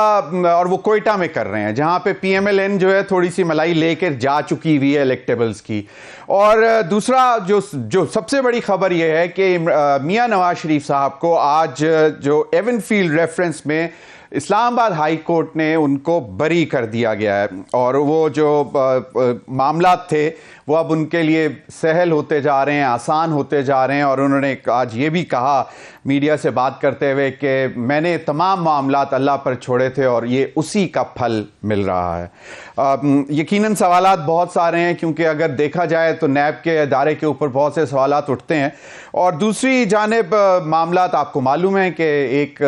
और वो कोयटा में कर रहे हैं जहां पे PMLN जो है थोड़ी सी मलाई लेकर जा चुकी हुई है इलेक्टेबल्स की। और दूसरा जो सबसे बड़ी खबर यह है कि मियां नवाज शरीफ साहब को आज जो एवनफील्ड रेफरेंस में इस्लामाबाद हाई कोर्ट ने उनको बरी कर दिया गया है और वो जो मामला थे वो अब उनके लिए सहल होते जा रहे हैं, आसान होते जा रहे हैं। और उन्होंने आज ये भी कहा मीडिया से बात करते हुए कि मैंने तमाम मामलात अल्लाह पर छोड़े थे और ये उसी का फल मिल रहा है। यकीनन सवालात बहुत सारे हैं क्योंकि अगर देखा जाए तो नैब के इदारे के ऊपर बहुत से सवालात उठते हैं और दूसरी जानिब मामलात आपको मालूम है कि एक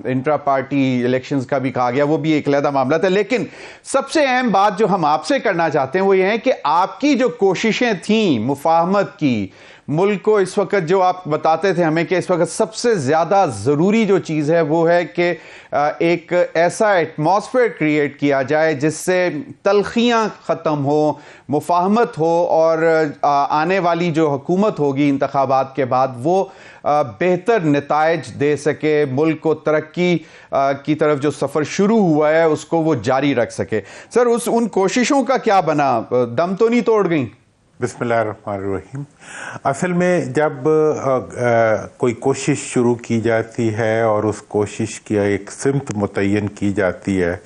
इंट्रा पार्टी इलेक्शंस का भी कहा गया, वो भी एक अलग मामला था। लेकिन सबसे अहम बात जो हम आपसे करना चाहते हैं वो ये है कि आपकी जो कोशिशें थी मुफाहमत की, मुल्क को इस वक्त जो आप बताते थे हमें कि इस वक्त सबसे ज़्यादा ज़रूरी जो चीज़ है वो है कि एक ऐसा एटमॉस्फेयर क्रिएट किया जाए जिससे तलखियाँ ख़त्म हो, मुफाहमत हो और आने वाली जो हुकूमत होगी इंतखाबात के बाद वो बेहतर नताइज दे सके, मुल्क को तरक्की की तरफ जो सफ़र शुरू हुआ है उसको वो जारी रख सके। सर, उन कोशिशों का क्या बना? दम तो नहीं तोड़ गई? बिस्मिल्लाहिर्रहमानिर्रहीम। असल में जब कोई कोशिश शुरू की जाती है और उस कोशिश की एक सिमत मुतय्यन की जाती है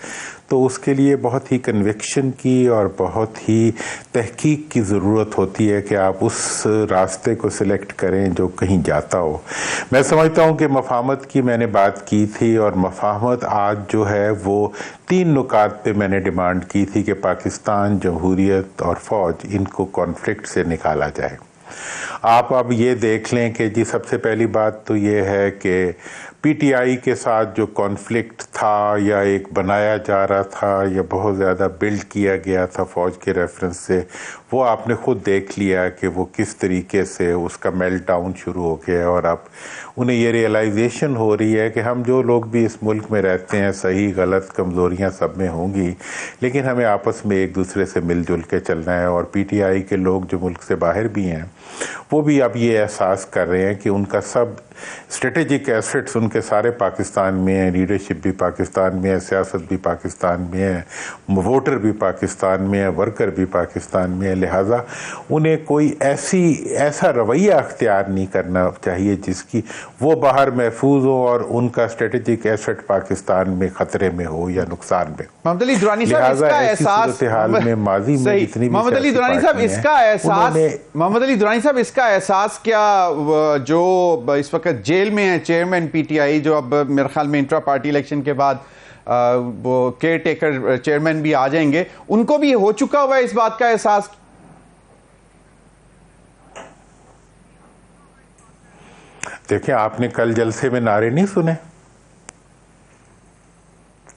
तो उसके लिए बहुत ही कन्विक्शन की और बहुत ही तहकीक की ज़रूरत होती है कि आप उस रास्ते को सिलेक्ट करें जो कहीं जाता हो। मैं समझता हूँ कि मफाहमत की मैंने बात की थी और मफाहमत आज जो है वो 3 नुकात पे मैंने डिमांड की थी कि पाकिस्तान, जमहूरियत और फ़ौज, इनको कॉन्फ्लिक्ट से निकाला जाए। आप अब ये देख लें कि जी सबसे पहली बात तो ये है कि PTI के साथ जो कॉन्फ्लिक्ट था या एक बनाया जा रहा था या बहुत ज़्यादा बिल्ड किया गया था फ़ौज के रेफरेंस से, वो आपने ख़ुद देख लिया कि वो किस तरीके से उसका मेल्ट डाउन शुरू हो गया। और अब उन्हें ये रियलाइजेशन हो रही है कि हम जो लोग भी इस मुल्क में रहते हैं, सही गलत कमज़ोरियाँ सब में होंगी, लेकिन हमें आपस में एक दूसरे से मिलजुल के चलना है। और PTI के लोग जो मुल्क से बाहर भी हैं वो भी अब ये एहसास कर रहे हैं कि उनका सब स्ट्रेटेजिक एसेट्स उनके सारे पाकिस्तान में हैं, लीडरशिप भी पाकिस्तान में है, सियासत भी पाकिस्तान में है, वोटर भी पाकिस्तान में है, वर्कर भी पाकिस्तान में है। लिहाजा उन्हें कोई ऐसा रवैया अख्तियार नहीं करना चाहिए जिसकी वो बाहर महफूज हो और उनका स्ट्रेटेजिक एसेट पाकिस्तान में खतरे में हो या नुकसान में। मोहम्मद अली दुरानी साहब, इसका एहसास हाल में माजी में जितनी मोहम्मद अली दुरानी साहब इसका एहसास क्या जो इस वक्त जेल में है चेयरमैन PTI, जो अब मेरे ख्याल में इंट्रा पार्टी इलेक्शन के बाद वो केयर टेकर चेयरमैन भी आ जाएंगे, उनको भी हो चुका हुआ है इस बात का एहसास? देखिए, आपने कल जलसे में नारे नहीं सुने,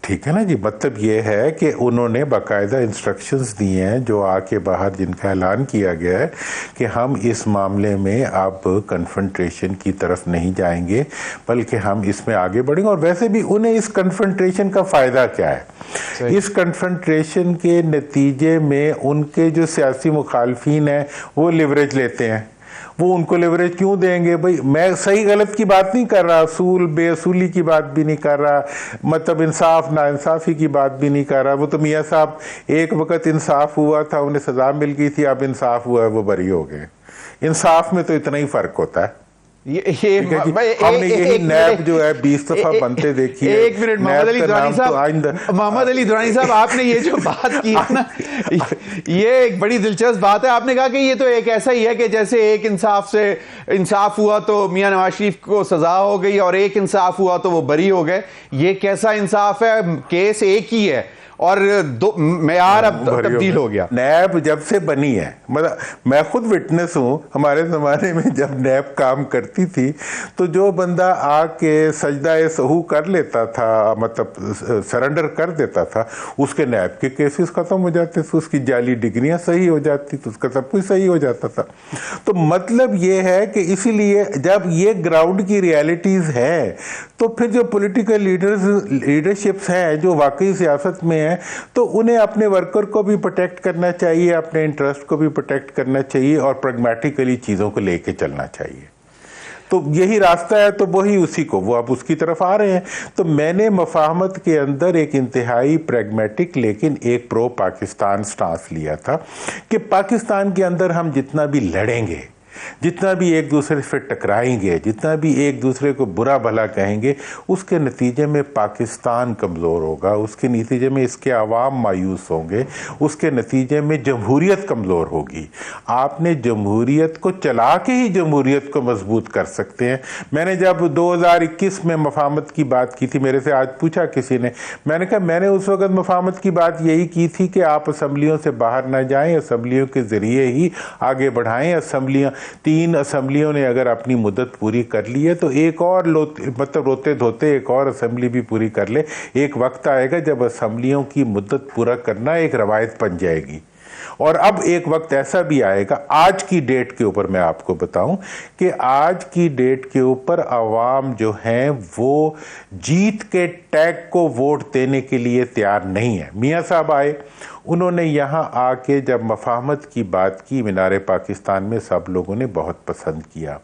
ठीक है ना जी। मतलब ये है कि उन्होंने बाकायदा इंस्ट्रक्शंस दिए हैं जो आके बाहर, जिनका ऐलान किया गया है कि हम इस मामले में अब कन्फ्रंटेशन की तरफ नहीं जाएंगे बल्कि हम इसमें आगे बढ़ेंगे। और वैसे भी उन्हें इस कन्फ्रंटेशन का फ़ायदा क्या है? इस कन्फ्रंटेशन के नतीजे में उनके जो सियासी मुखालफीन हैं वो लिवरेज लेते हैं। वो उनको लेवरेज क्यों देंगे भाई? मैं सही गलत की बात नहीं कर रहा, असूल बेअसूली की बात भी नहीं कर रहा, मतलब इंसाफ नाइंसाफ़ी की बात भी नहीं कर रहा। वो तो मियाँ साहब एक वक्त इंसाफ हुआ था, उन्हें सज़ा मिल गई थी, अब इंसाफ हुआ है, वो बरी हो गए। इंसाफ में तो इतना ही फर्क होता है। हमने यही नैब जो है 20 दफा बनते देखी है। एक मिनट मोहम्मद अली दुरानी साहब, आपने ये जो बात की है ना, ये एक बड़ी दिलचस्प बात है। आपने कहा कि ये तो एक ऐसा ही है कि जैसे एक इंसाफ हुआ तो मियां नवाज शरीफ को सजा हो गई और एक इंसाफ हुआ तो वो बरी हो गए। ये कैसा इंसाफ है? केस एक ही है और दो मेयार अब तब्दील हो गया। नैब जब से बनी है, मतलब मैं खुद विटनेस हूं, हमारे जमाने में जब नैब काम करती थी तो जो बंदा आके सजदा सहू कर लेता था, मतलब सरेंडर कर देता था, उसके नैब के केसेस खत्म हो जाते थे, उसकी जाली डिग्रियां सही हो जाती थी, उसका सब कुछ सही हो जाता था। तो मतलब ये है कि इसीलिए जब ये ग्राउंड की रियलिटीज है तो फिर जो पॉलिटिकल लीडरशिप्स हैं जो वाकई सियासत में है, तो उन्हें अपने वर्कर को भी प्रोटेक्ट करना चाहिए, अपने इंटरेस्ट को भी प्रोटेक्ट करना चाहिए और प्रैग्मेटिकली चीजों को लेके चलना चाहिए। तो यही रास्ता है, तो वही उसी को वो अब उसकी तरफ आ रहे हैं। तो मैंने मफाहमत के अंदर एक इंतहाई प्रैग्मेटिक लेकिन एक प्रो पाकिस्तान स्टांस लिया था कि पाकिस्तान के अंदर हम जितना भी लड़ेंगे, जितना भी एक दूसरे से टकराएंगे, जितना भी एक दूसरे को बुरा भला कहेंगे, उसके नतीजे में पाकिस्तान कमज़ोर होगा, उसके नतीजे में इसके अवाम मायूस होंगे, उसके नतीजे में जमहूरियत कमज़ोर होगी। आपने जमहूरियत को चला के ही जमहूरियत को मजबूत कर सकते हैं। मैंने जब 2021 में मफाहमत की बात की थी, मेरे से आज पूछा किसी ने, मैंने कहा मैंने उस वक्त मफाहमत की बात यही की थी कि आप असम्बलियों से बाहर ना जाएं, असम्बलियों के ज़रिए ही आगे बढ़ाएं। असम्बलियाँ 3 असम्बलियों ने अगर अपनी मुद्दत पूरी कर ली है तो एक और रोते धोते एक और असम्बली भी पूरी कर ले। एक वक्त आएगा जब असम्बलियों की मुद्दत पूरा करना एक रवायत बन जाएगी। और अब एक वक्त ऐसा भी आएगा, आज की डेट के ऊपर मैं आपको बताऊं कि आज की डेट के ऊपर अवाम जो हैं वो जीत के टैग को वोट देने के लिए तैयार नहीं है। मियां साहब आए, उन्होंने यहाँ आके जब मफाहमत की बात की, मीनार पाकिस्तान में सब लोगों ने बहुत पसंद किया,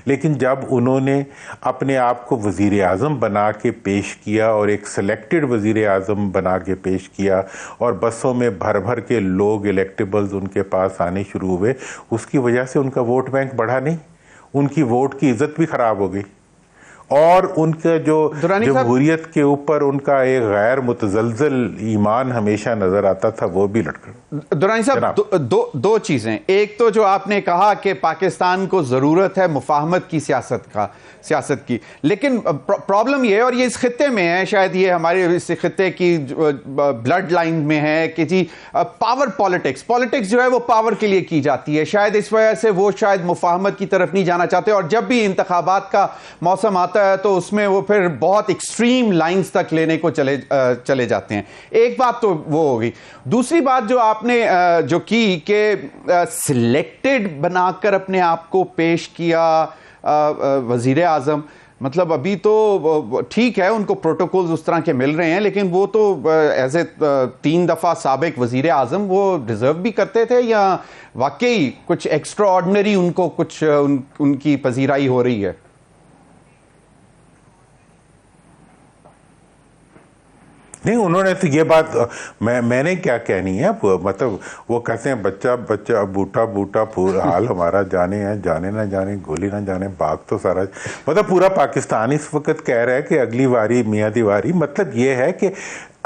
लेकिन जब उन्होंने अपने आप को वज़ीर आज़म बना के पेश किया और एक सिलेक्टेड वज़ीर आज़म बना के पेश किया और बसों में भर भर के लोग इलेक्टेबल्स उनके पास आने शुरू हुए, उसकी वजह से उनका वोट बैंक बढ़ा नहीं, उनकी वोट की इज्जत भी ख़राब हो गई और उनके जो जमहूरियत के ऊपर उनका एक गैर मुतज़लज़ल ईमान हमेशा नजर आता था, वो भी लटका। दुरानी साहब, दो चीजें। एक तो जो आपने कहा कि पाकिस्तान को जरूरत है मुफाहमत की सियासत की, लेकिन प्रॉब्लम ये है, और ये इस खित्ते में है, शायद ये हमारे इस खित्ते की ब्लड लाइन में है कि जी पावर पॉलिटिक्स जो है वो पावर के लिए की जाती है। शायद इस वजह से वो शायद मुफाहमत की तरफ नहीं जाना चाहते, और जब भी इंतखाबात का मौसम आता है तो उसमें वो फिर बहुत एक्सट्रीम लाइंस तक लेने को चले जाते हैं। एक बात तो वो होगी। दूसरी बात जो आपने जो की कि सिलेक्टेड बनाकर अपने आप को पेश किया वजीर आजम, मतलब अभी तो ठीक है उनको प्रोटोकॉल्स उस तरह के मिल रहे हैं, लेकिन वो तो एज ए 3 दफा साबिक वजीर आजम वो डिजर्व भी करते थे, या वाकई कुछ एक्स्ट्रा ऑर्डिनरी उनको कुछ उनकी पजीराई हो रही है? नहीं, उन्होंने तो ये बात मैंने क्या कहनी है, मतलब वो कहते हैं बच्चा बच्चा बूटा बूटा हाल हमारा जाने है, जाने ना जाने गोली ना जाने बाग तो सारा, मतलब पूरा पाकिस्तान इस वक्त कह रहा है कि अगली बारी मियां दीवारी। मतलब ये है कि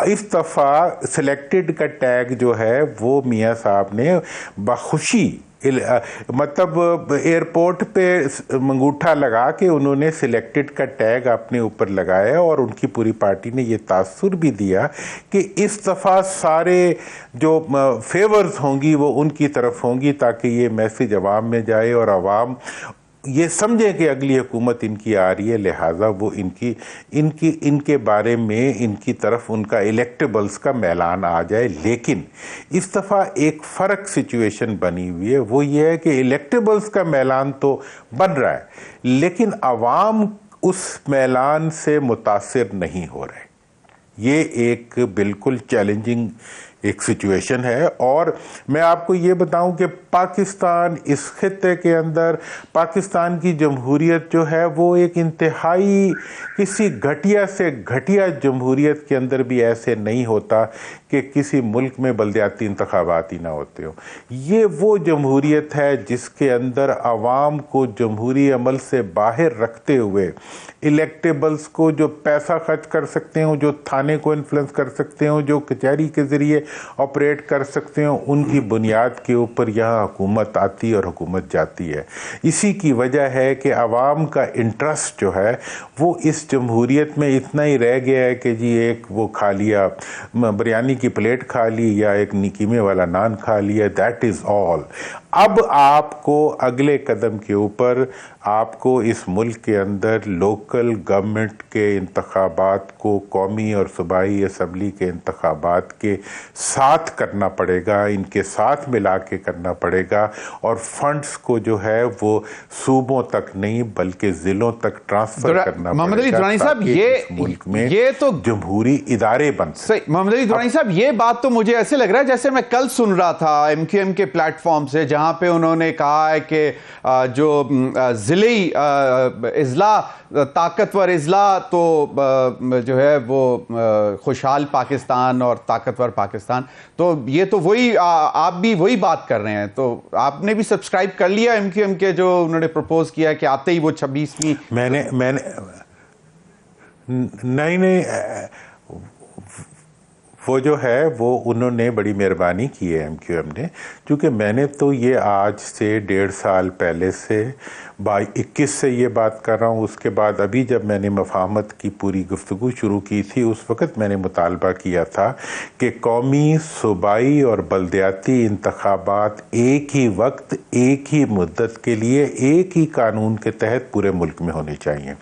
इस दफ़ा सिलेक्टेड का टैग जो है वो मियां साहब ने बखुशी, मतलब एयरपोर्ट पे अंगूठा लगा के उन्होंने सिलेक्टेड का टैग अपने ऊपर लगाया, और उनकी पूरी पार्टी ने ये तासुर भी दिया कि इस दफ़ा सारे जो फेवर्स होंगी वो उनकी तरफ होंगी, ताकि ये मैसेज अवाम में जाए और अवाम ये समझे कि अगली हुकूमत इनकी आ रही है, लिहाजा वो इनके बारे में इनकी तरफ उनका इलेक्टेबल्स का मैलान आ जाए। लेकिन इस दफ़ा एक फ़र्क सिचुएशन बनी हुई है, वो ये है कि इलेक्टेबल्स का मैलान तो बन रहा है, लेकिन अवाम उस मैलान से मुतासिर नहीं हो रहे। ये एक बिल्कुल चैलेंजिंग एक सिचुएशन है। और मैं आपको ये बताऊं कि पाकिस्तान, इस खित्ते के अंदर पाकिस्तान की जमहूरियत जो है वो एक इंतहाई किसी घटिया से घटिया जमहूरियत के अंदर भी ऐसे नहीं होता कि किसी मुल्क में बल्दियाती इंतखाबात ही ना होते हो। ये वो जमहूरियत है जिसके अंदर आवाम को जमहूरी अमल से बाहर रखते हुए इलेक्टेबल्स को, जो पैसा खर्च कर सकते हो, जो थाने को इन्फ्लुएंस कर सकते हो, जो कचहरी के ज़रिए ऑपरेट कर सकते हो, उनकी बुनियाद के ऊपर यहाँ हुकूमत आती और हुकूमत जाती है। इसी की वजह है कि आवाम का इंटरेस्ट जो है वो इस जमहूरियत में इतना ही रह गया है कि जी एक वो खा लिया, बिरयानी की प्लेट खा ली या एक कीमे वाला नान खा लिया, दैट इज़ ऑल। अब आपको अगले कदम के ऊपर आपको इस मुल्क के अंदर लोकल गवर्नमेंट के इंतखाबात को कौमी और सूबाई असम्बली के इंतखाबात के साथ करना पड़ेगा, इनके साथ मिला के करना पड़ेगा। और फंड्स को जो है वो सूबों तक नहीं बल्कि ज़िलों तक ट्रांसफ़र करना मोहम्मद अली दुरानी साहब, ये मुल्क में ये तो जमहूरी इदारे बन सही। मोहम्मद अली दुरानी साहब, ये बात तो मुझे ऐसे लग रहा है जैसे मैं कल सुन रहा था MQM के प्लेटफॉर्म से, जहां पे उन्होंने कहा है कि जो ज़िली इजला, ताकतवर इजला तो जो है वो खुशहाल पाकिस्तान और ताकतवर पाकिस्तान, तो ये तो वही आप भी वही बात कर रहे हैं। तो आपने भी सब्सक्राइब कर लिया MQM के जो उन्होंने प्रपोज किया कि आते ही वो 26वीं मैंने नहीं वो जो है वो उन्होंने बड़ी मेहरबानी की है MQM ने, क्योंकि मैंने तो ये आज से 1.5 साल पहले से 21 से ये बात कर रहा हूँ। उसके बाद अभी जब मैंने मफाहमत की पूरी गुफ्तगू शुरू की थी उस वक़्त मैंने मुतालबा किया था कि कौमी, सूबाई और बल्दियाती इंतखाबात एक ही वक्त, एक ही मुद्दत के लिए, एक ही कानून के तहत पूरे मुल्क में होने चाहिए।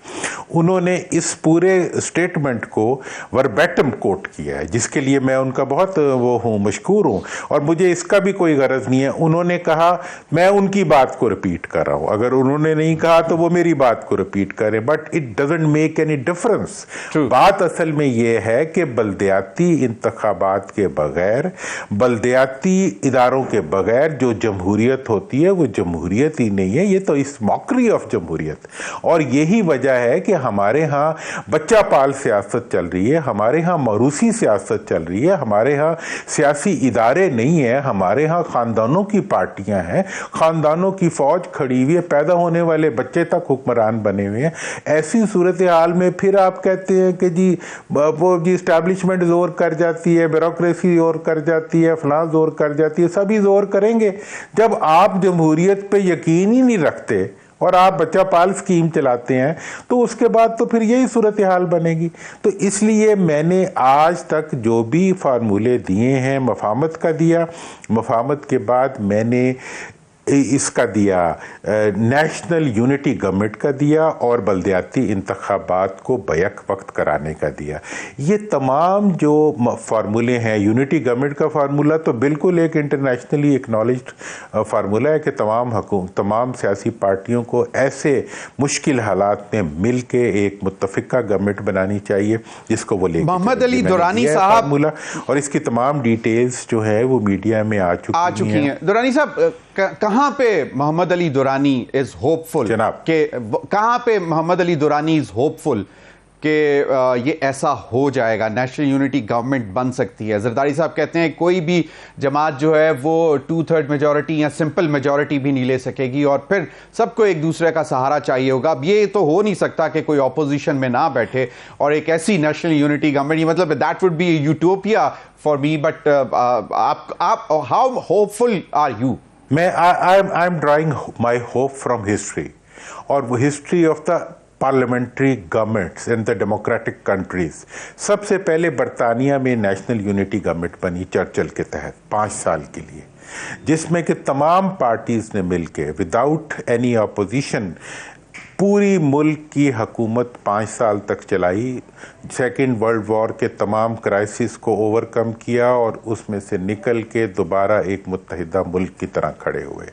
उन्होंने इस पूरे स्टेटमेंट को वर्बैटम कोट किया है, जिसके लिए मैं उनका बहुत वो हूँ, मशकूर हूँ, और मुझे इसका भी कोई गरज नहीं है। उन्होंने कहा, मैं उनकी बात को रिपीट कर रहा हूँ, अगर उन्होंने नहीं कहा तो वो मेरी बात को रिपीट करें, but it doesn't make any difference. बात असल में ये है कि बल्दियाती इंतखाबात के बगैर, बल्दियाती इदारों के बगैर जो जमहूरियत होती है वो जमहूरियत ही नहीं है, ये तो इस मॉकरी ऑफ जमहूरियत। और यही वजह है कि हमारे यहाँ बच्चा पाल सियासत चल रही है, हमारे यहाँ मरूसी सियासत चल रही है, हमारे यहाँ सियासी इदारे नहीं है, हमारे यहाँ ख़ानदानों की पार्टियाँ हैं, ख़ानदानों की फ़ौज खड़ी हुई है, पैदा होने वाले बच्चे तक हुक्मरान बने हुए हैं। ऐसी सूरत हाल में फिर आप कहते हैं कि जी वो जी इस्टेब्लिशमेंट जोर कर जाती है, ब्यूरोक्रेसी जोर कर जाती है, फलां जोर कर जाती है। सभी जोर करेंगे जब आप जमहूरियत पे यकीन ही नहीं रखते और आप बच्चा पाल स्कीम चलाते हैं, तो उसके बाद तो फिर यही सूरत हाल बनेगी। तो इसलिए मैंने आज तक जो भी फार्मूले दिए हैं, मफाहमत का दिया, मफाहमत के बाद मैंने इसका दिया, नेशनल यूनिटी गवर्नमेंट का दिया, और बल्दियाती इंतखाबात को बैक वक्त कराने का दिया। ये तमाम जो फार्मूले हैं, यूनिटी गवर्नमेंट का फार्मूला तो बिल्कुल एक इंटरनेशनली एक्नॉलेज्ड फार्मूला है कि तमाम सियासी पार्टियों को ऐसे मुश्किल हालात में मिल के एक मुत्तफ़िका गवर्नमेंट बनानी चाहिए जिसको वो लेके। मोहम्मद अली दुरानी साहब, फार्मूला और इसकी तमाम डिटेल्स जो है वो मीडिया में आ चुकी हैं। दुरानी साहब, कहां पे मोहम्मद अली दुरानी इज होपफुल के, कहां पे मोहम्मद अली दुरानी इज होपफुल कि ये ऐसा हो जाएगा, नेशनल यूनिटी गवर्नमेंट बन सकती है? जरदारी साहब कहते हैं कोई भी जमात जो है वो 2/3 मेजॉरिटी या सिंपल मेजॉरिटी भी नहीं ले सकेगी और फिर सबको एक दूसरे का सहारा चाहिए होगा। अब ये तो हो नहीं सकता कि कोई ऑपोजिशन में ना बैठे और एक ऐसी नेशनल यूनिटी गवर्नमेंट, मतलब that would be utopia for me, but आप how hopeful are you? I am drawing my hope from history, और वो history of the parliamentary governments in the democratic countries. सबसे पहले बरतानिया में नेशनल यूनिटी गवर्नमेंट बनी Churchill के तहत 5 साल के लिए, जिसमें कि तमाम पार्टीज ने मिलके विदाउट एनी अपोजिशन पूरी मुल्क की हुकूमत 5 साल तक चलाई, सेकेंड वर्ल्ड वॉर के तमाम क्राइसिस को ओवरकम किया और उसमें से निकल के दोबारा एक मुत्तहिदा मुल्क की तरह खड़े हुए।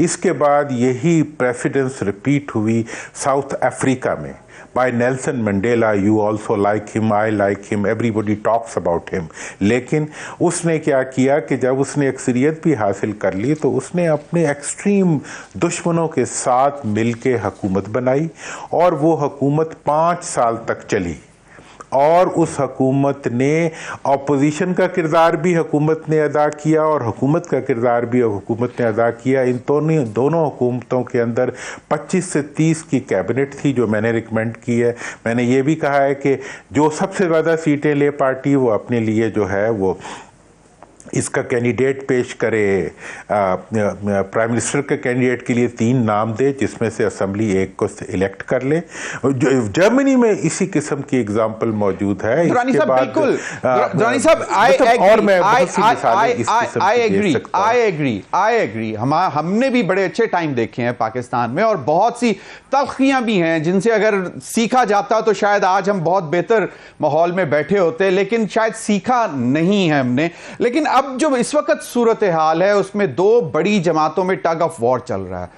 इसके बाद यही प्रेसिडेंस रिपीट हुई साउथ अफ्रीका में, bye Nelson Mandela, you also like him, I like him, everybody talks about him. लेकिन उसने क्या किया कि जब उसने अक्सरियत भी हासिल कर ली तो उसने अपने एक्सट्रीम दुश्मनों के साथ मिलके हुकूमत बनाई और वो हुकूमत 5 साल तक चली। और उस हुकूमत ने अपोजिशन का किरदार भी हुकूमत ने अदा किया और हुकूमत का किरदार भी हुकूमत ने अदा किया। इन दोनों हुकूमतों के अंदर 25 से 30 की कैबिनेट थी जो मैंने रिकमेंड की है। मैंने ये भी कहा है कि जो सबसे ज़्यादा सीटें ले पार्टी वो अपने लिए जो है वो इसका कैंडिडेट पेश करे, प्राइम मिनिस्टर के कैंडिडेट के लिए 3 नाम दे जिसमें से असेंबली एक को इलेक्ट कर ले। जर्मनी में इसी किस्म की एग्जाम्पल मौजूद है। दुरानी साहब बिल्कुल, दुरानी साहब आई एग्री। हमने भी बड़े अच्छे टाइम देखे हैं पाकिस्तान में और बहुत सी तल्खियां भी हैं जिनसे अगर सीखा जाता तो शायद आज हम बहुत बेहतर माहौल में बैठे होते, लेकिन शायद सीखा नहीं है हमने। लेकिन अब जो इस वक्त सूरत हाल है उसमें 2 बड़ी जमातों में टग ऑफ वॉर चल रहा है।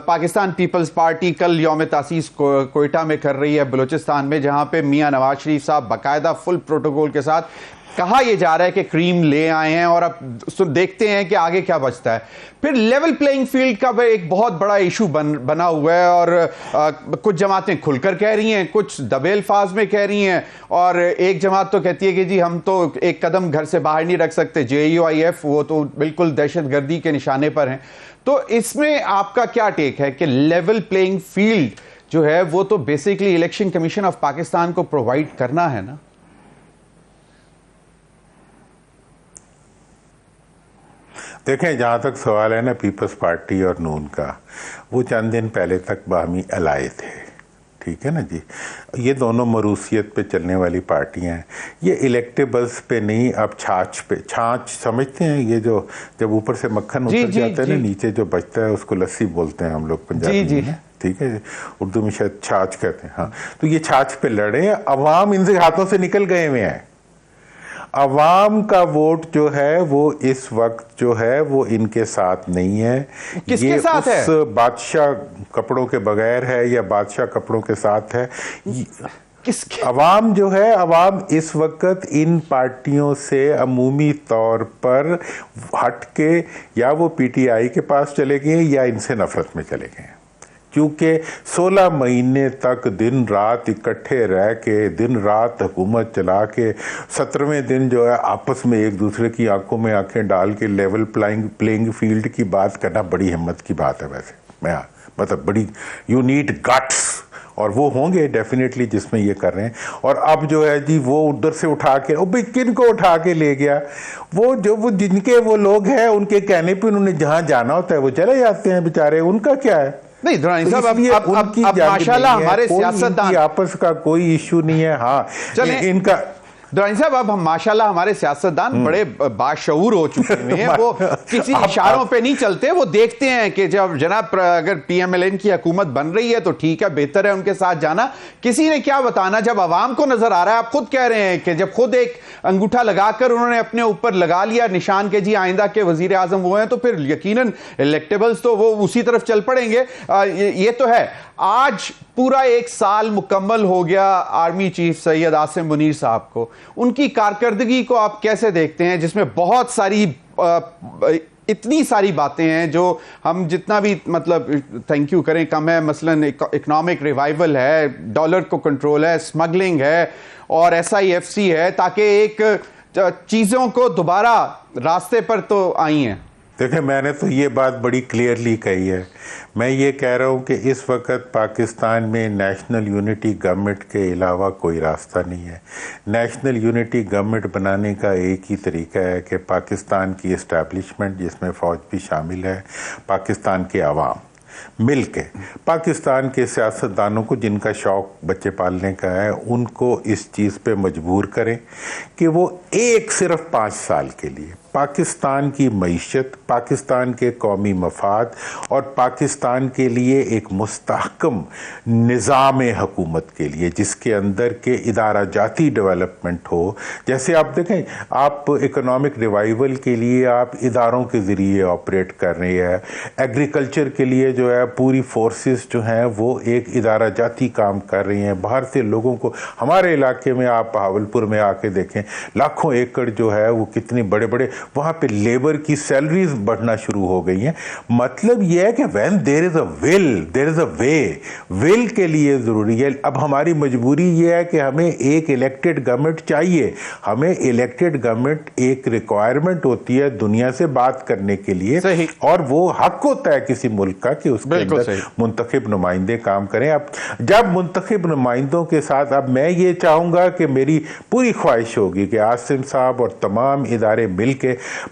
पाकिस्तान पीपल्स पार्टी कल यौम तासीस कोयटा में कर रही है बलूचिस्तान में, जहां पे मियां नवाज शरीफ साहब बाकायदा फुल प्रोटोकॉल के साथ कहा यह जा रहा है कि क्रीम ले आए हैं और अब देखते हैं कि आगे क्या बचता है। फिर लेवल प्लेइंग फील्ड का एक बहुत बड़ा इशू बना हुआ है और कुछ जमातें खुलकर कह रही हैं, कुछ दबे अल्फाज में कह रही हैं, और एक जमात तो कहती है कि जी हम तो एक कदम घर से बाहर नहीं रख सकते, JUIF वो तो बिल्कुल दहशतगर्दी के निशाने पर हैं। तो इसमें आपका क्या टेक है कि लेवल प्लेइंग फील्ड जो है वो तो basically election commission of Pakistan को प्रोवाइड करना है ना? देखें, जहाँ तक सवाल है ना पीपल्स पार्टी और नून का, वो चंद दिन पहले तक बाहमी अलाए थे, ठीक है ना जी। ये दोनों मरूसियत पे चलने वाली पार्टियां हैं। ये इलेक्टेबल्स पे नहीं, अब छाछ पे, छाछ समझते हैं, ये जो जब ऊपर से मक्खन उतर जाता है ना नीचे जो बचता है उसको लस्सी बोलते हैं हम लोग पंजाबी में, ठीक है, उर्दू में शायद छाछ कहते हैं। हाँ, तो ये छाछ पे लड़े, अवाम इनके हाथों से निकल गए हुए हैं। अवाम का वोट जो है वो इस वक्त जो है वो इनके साथ नहीं है। किसके ये साथ उस है? बादशाह कपड़ों के बगैर है या बादशाह कपड़ों के साथ है? किसके? अवाम जो है, अवाम इस वक्त इन पार्टियों से अमूमी तौर पर हट के या वो PTI के पास चले गए या इनसे नफरत में चले गए, क्योंकि 16 महीने तक दिन रात इकट्ठे रह के, दिन रात हुकूमत चला के, 17वें दिन जो है आपस में एक दूसरे की आंखों में आंखें डाल के लेवल प्लेइंग फील्ड की बात करना बड़ी हिम्मत की बात है। वैसे मैं मतलब बड़ी, यू नीड गट्स, और वो होंगे डेफिनेटली जिसमें ये कर रहे हैं। और अब जो है जी वो उधर से उठा के, भाई किन को उठा के ले गया? वो जो वो जिनके वो लोग हैं उनके कहने पे उन्होंने जहां जाना होता है वो चले जाते हैं बेचारे, उनका क्या है? नहीं दुरानी साहब, अब माशाल्लाह हमारे सियासतदान, आपस का कोई इश्यू नहीं है। हाँ चलें, इनका दुरानी साहब अब हम माशाल्लाह हमारे सियासतदान बड़े बाशऊर हो चुके हैं। वो किसी इशारों पे नहीं चलते, वो देखते हैं कि जब जनाब अगर PMLN की हुकूमत बन रही है तो ठीक है, बेहतर है उनके साथ जाना। किसी ने क्या बताना जब आवाम को नजर आ रहा है। आप खुद कह रहे हैं कि जब खुद एक अंगूठा लगाकर उन्होंने अपने ऊपर लगा लिया निशान के जी आइंदा के वजीर आजम वो हैं, तो फिर यकीनन इलेक्टेबल्स तो वो उसी तरफ चल पड़ेंगे। ये तो है। आज पूरा 1 साल मुकम्मल हो गया आर्मी चीफ सैयद आसिम मुनीर साहब को। उनकी कारकर्दगी को आप कैसे देखते हैं, जिसमें बहुत सारी इतनी सारी बातें हैं जो हम जितना भी मतलब थैंक यू करें कम है। मसलन इकोनॉमिक रिवाइवल है, डॉलर को कंट्रोल है, स्मगलिंग है और SIFC है, ताकि एक चीज़ों को दोबारा रास्ते पर तो आई हैं। देखें, मैंने तो ये बात बड़ी क्लियरली कही है। मैं ये कह रहा हूँ कि इस वक्त पाकिस्तान में नेशनल यूनिटी गवर्नमेंट के अलावा कोई रास्ता नहीं है। नेशनल यूनिटी गवर्नमेंट बनाने का एक ही तरीका है कि पाकिस्तान की इस्टेब्लिशमेंट, जिसमें फ़ौज भी शामिल है, पाकिस्तान के अवाम मिल के, पाकिस्तान के सियासतदानों को जिनका शौक़ बच्चे पालने का है, उनको इस चीज़ पे मजबूर करें कि वो सिर्फ 5 साल के लिए पाकिस्तान की मईशत, पाकिस्तान के कौमी मफाद और पाकिस्तान के लिए एक मुस्तहकम निज़ाम हुकूमत के लिए, जिसके अंदर के इदारा जाती डेवलपमेंट हो। जैसे आप देखें, आप इकोनॉमिक रिवाइवल के लिए आप इदारों के ज़रिए ऑपरेट कर रहे हैं। एग्रीकल्चर के लिए जो है पूरी फोर्सेस जो हैं वो एक इदारा जाती काम कर रही हैं। बाहर से लोगों को, हमारे इलाके में आप बहावलपुर में आके देखें, लाखों एकड़ जो है वो कितनी बड़े बड़े वहाँ पे लेबर की सैलरीज बढ़ना शुरू हो गई हैं। मतलब यह है कि when there is a will there is a way, will के लिए ज़रूरी है। अब हमारी मजबूरी ये है कि हमें एक इलेक्टेड गवर्नमेंट चाहिए। हमें इलेक्टेड गवर्नमेंट एक रिक्वायरमेंट होती है दुनिया से बात करने के लिए, और वो हक होता है किसी मुल्क का कि उसके अंदर मुंतखब नुमाइंदे काम करें। अब जब मुंतखब नुमाइंदों के साथ, अब मैं ये चाहूँगा कि मेरी पूरी ख्वाहिश होगी कि आसिम साहब और तमाम इदारे मिल के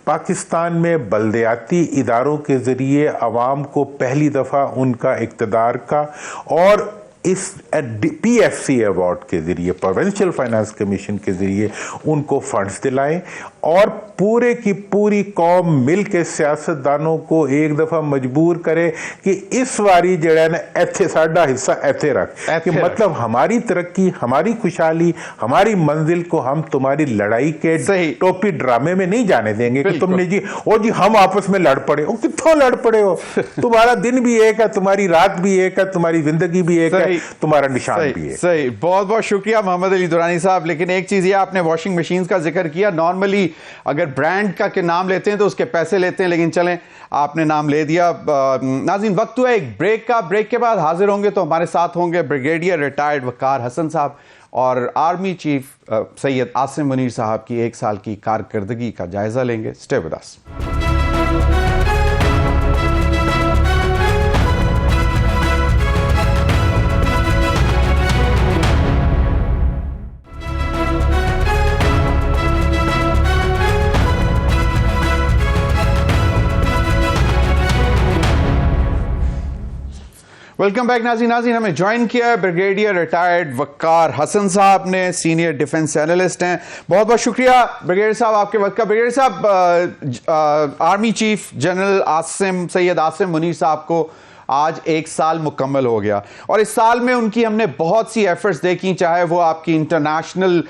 पाकिस्तान में बल्दियाती इदारों के ज़रिए अवाम को पहली दफ़ा उनका इक़्तिदार का और इस PFC अवार्ड के ज़रिए, प्रोविंशियल फाइनेंस कमीशन के ज़रिए उनको फंड्स दिलाएं, और पूरे की पूरी कौम मिल के सियासतदानों को एक दफ़ा मजबूर करे कि इस बारी जड़ा ना ऐथे साडा हिस्सा ऐथे रख, कि मतलब हमारी तरक्की, हमारी खुशहाली, हमारी मंजिल को हम तुम्हारी लड़ाई के टोपी ड्रामे में नहीं जाने देंगे कि तुमने जी ओ जी हम आपस में लड़ पड़े। ओ कितों लड़ पड़े हो? तुम्हारा दिन भी एक है, तुम्हारी रात भी एक है, तुम्हारी जिंदगी भी एक है, तुम्हारा निशान भी है। सही, बहुत बहुत शुक्रिया मोहम्मद अली दुरानी साहब। लेकिन एक चीज ये, आपने वॉशिंग मशीन का जिक्र किया। नॉर्मली अगर ब्रांड का के नाम लेते हैं तो उसके पैसे लेते हैं, लेकिन चलें आपने नाम ले दिया। नाज़रीन, वक्त हुआ एक ब्रेक का। ब्रेक के बाद हाजिर होंगे तो हमारे साथ होंगे ब्रिगेडियर रिटायर्ड वकार हसन साहब और आर्मी चीफ सैयद आसिम मुनीर साहब की 1 साल की कारकर्दगी का जायजा लेंगे। Stay with us. Welcome back नाज़रीन। हमें ज्वाइन किया है ब्रिगेडियर रिटायर्ड वकार हसन साहब ने, सीनियर डिफेंस एनालिस्ट हैं। बहुत बहुत शुक्रिया ब्रिगेडियर साहब आपके वक्त का। ब्रिगेडियर साहब, army chief general Asim Syed Asim Munir साहब को आज 1 साल मुकम्मल हो गया, और इस साल में उनकी हमने बहुत सी एफर्ट्स देखी, चाहे वो आपकी इंटरनेशनल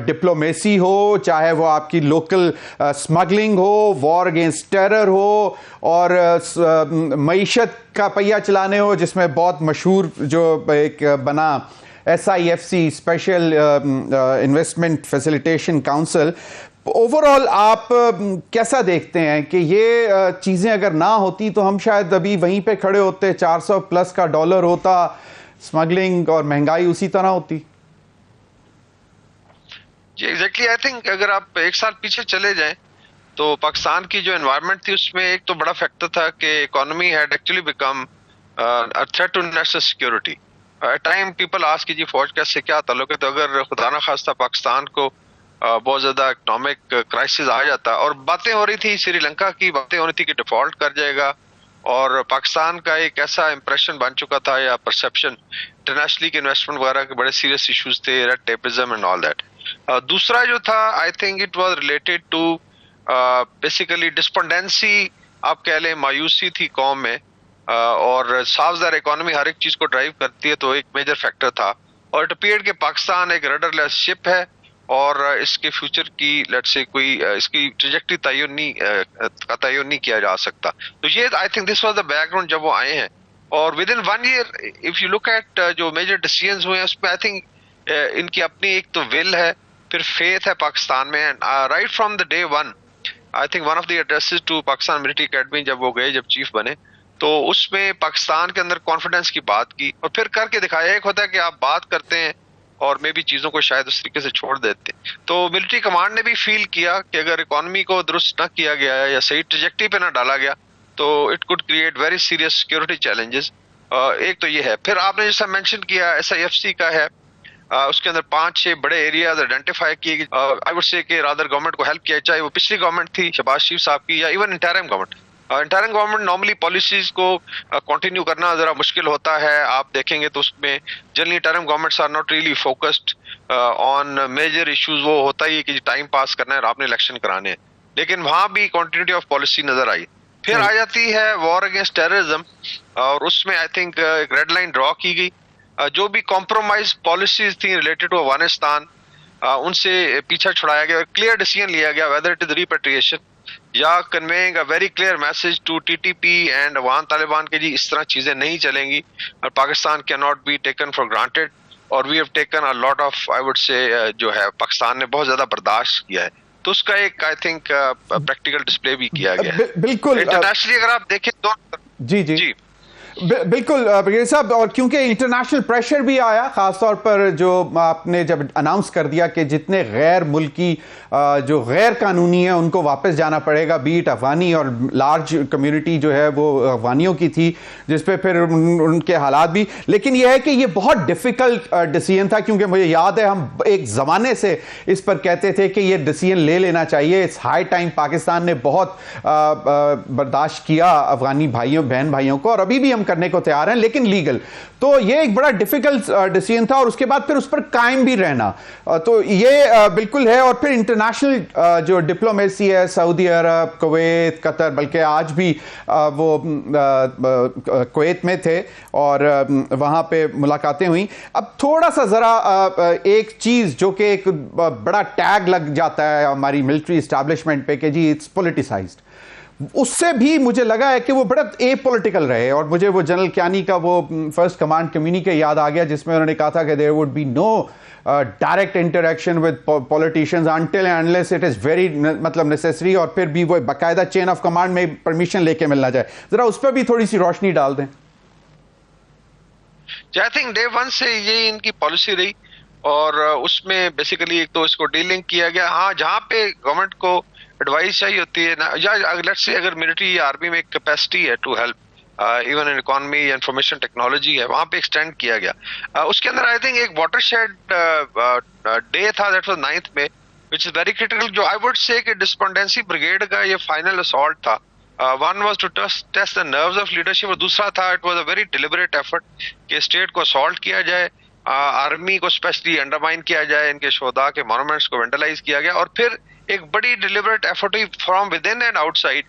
डिप्लोमेसी हो, चाहे वो आपकी लोकल स्मगलिंग हो, वॉर अगेंस्ट टेरर हो, और मईशत का पहिया चलाने हो, जिसमें बहुत मशहूर जो एक बना SIFC, special investment facilitation council. Overall आप कैसा देखते हैं कि ये चीज़ें अगर ना होती तो हम शायद अभी वहीं पे खड़े होते, 400 प्लस का डॉलर होता, स्मगलिंग और महंगाई उसी तरह होती? जी एग्जैक्टली, आई थिंक अगर आप 1 साल पीछे चले जाएं तो पाकिस्तान की जो एनवायरनमेंट थी उसमें एक तो बड़ा फैक्टर था कि economy had actually become a threat to national security. At time people ask कि जी फौज कैसे क्या ताल्लुक है, तो अगर खुदा ना खास्ता पाकिस्तान को बहुत ज्यादा इकोनॉमिक क्राइसिस आ जाता, और बातें हो रही थी श्रीलंका की, बातें हो रही थी कि डिफॉल्ट कर जाएगा, और पाकिस्तान का एक ऐसा इंप्रेशन बन चुका था या परसेप्शन इंटरनेशनली के इन्वेस्टमेंट वगैरह के बड़े सीरियस इश्यूज थे, red tapism and all that. दूसरा जो था, I think it was related to basically dependency, आप कह लें मायूसी थी कौम में, और साफदार इकोनॉमी हर एक चीज को ड्राइव करती है, तो एक मेजर फैक्टर था। और इट अपीयर्ड कि पाकिस्तान एक रडरलेस शिप है और इसके फ्यूचर की लेट्स से कोई इसकी ट्रैजेक्टरी तयन नहीं किया जा सकता। तो ये I think this was the background जब वो आए हैं, और with in 1 year if you look at जो मेजर डिसीजंस हुए हैं उसमें आई थिंक इनकी अपनी एक तो विल है, फिर फेथ है पाकिस्तान में, and right from the day one I think one of the addresses to Pakistan military academy जब वो गए, जब चीफ बने, तो उसमें पाकिस्तान के अंदर कॉन्फिडेंस की बात की और फिर करके दिखाया। एक होता है कि आप बात करते हैं और मे भी चीजों को शायद उस तरीके से छोड़ देते। तो मिलिट्री कमांड ने भी फील किया कि अगर इकोनॉमी को दुरुस्त न किया गया है या सही ट्रैजेक्टरी पे ना डाला गया तो it could create very serious security challenges. एक तो ये है, फिर आपने जैसा मेंशन किया SIFC का है, उसके अंदर 5-6 बड़े एरियाज आइडेंटिफाई किए, आई वुड से कि रादर गवर्नमेंट को हेल्प किया, चाहे वो पिछली गवर्नमेंट थी शहबाज शरीफ साहब की या even interim government. Interim government normally policies को कंटिन्यू करना जरा मुश्किल होता है, आप देखेंगे तो उसमें generally interim governments are not really focused on major issues. वो होता ही है कि टाइम पास करना है और आपने इलेक्शन कराने हैं। लेकिन वहां भी कंटिन्यूटी ऑफ पॉलिसी नजर आई। फिर आ जाती है वॉर अगेंस्ट टेररिज्म, और उसमें आई थिंक एक रेड लाइन ड्रॉ की गई। जो भी कॉम्प्रोमाइज पॉलिसीज थी रिलेटेड टू अफगानिस्तान, उनसे पीछा छुड़ाया गया। क्लियर डिसीजन लिया गया, वेदर इट इज रिपेट्रिएशन या conveying a very clear message to TTP and Afghan Taliban के जी इस तरह चीजें नहीं चलेंगी और Pakistan can not be taken for granted. और we have taken a lot of, I would say, जो है पाकिस्तान ने बहुत ज्यादा बर्दाश्त किया है, तो उसका एक आई थिंक प्रैक्टिकल डिस्प्ले भी किया गया है। बिल्कुल इंटरनेशनली अगर आप देखें तो जी बिल्कुल ब्रिगेडियर साहब, और क्योंकि इंटरनेशनल प्रेशर भी आया, खासतौर पर जो आपने जब अनाउंस कर दिया कि जितने गैर मुल्की जो गैर कानूनी है उनको वापस जाना पड़ेगा, बीट अफगानी, और लार्ज कम्युनिटी जो है वो अफगानियों की थी, जिस पे फिर उनके हालात भी। लेकिन यह है कि ये बहुत डिफिकल्ट डिसीजन था, क्योंकि मुझे याद है हम एक ज़माने से इस पर कहते थे कि ये डिसीजन ले लेना चाहिए, इट्स हाई टाइम। पाकिस्तान ने बहुत बर्दाश्त किया अफगानी भाइयों बहन भाइयों को, और अभी भी हम करने को तैयार हैं, लेकिन लीगल। तो ये एक बड़ा डिफिकल्ट डिसीजन था, और उसके बाद फिर उस पर कायम भी रहना, तो ये बिल्कुल है। और फिर इंटरनेशनल जो डिप्लोमेसी है, सऊदी अरब, कुवैत, कतर, बल्कि आज भी वो कुवैत में थे और वहां पे मुलाकातें हुई। अब थोड़ा सा जरा एक चीज जो कि एक बड़ा टैग लग जाता है हमारी मिलिट्री एस्टैब्लिशमेंट पे कि जी इट्स पॉलिटिसाइज्ड, उससे भी मुझे लगा है कि वो बड़ा एपॉलिटिकल रहे। और मुझे वो जनरल क्यानी का वो फर्स्ट कमांड कम्युनिके याद आ गया, जिसमें उन्होंने कहा था कि there would be no direct interaction with politicians until and unless it is very मतलब नेसेसरी, और फिर भी वो बाकायदा चेन ऑफ कमांड में परमिशन लेके मिलना जाए। जरा उस पर भी थोड़ी सी रोशनी डाल दें। आई थिंक डे वन से ये इनकी पॉलिसी रही, और उसमें बेसिकली एक तो इसको डीलिंक किया गया। हाँ, जहां पे गवर्नमेंट को एडवाइस चाहिए होती है ना, या लेट्स से अगर मिलिट्री या आर्मी में कैपेसिटी है to help even in economy या इंफॉर्मेशन टेक्नोलॉजी है, वहां पे एक्सटेंड किया गया। उसके अंदर आई थिंक एक वाटरशेड डे था, दैट वाज 9th में, विच इज वेरी क्रिटिकल। जो आई वुड से कि डिस्पोंडेंसी ब्रिगेड का ये फाइनल असॉल्ट था। One was to test the nerves of leadership, और दूसरा था it was a very deliberate effort कि स्टेट को असॉल्ट किया जाए, आर्मी को स्पेशली अंडरमाइन किया जाए, इनके शोधा के मॉन्यूमेंट्स को वेंडलाइज किया गया, और फिर एक बड़ी डिलिबरेट एफर्ट हुई from within and outside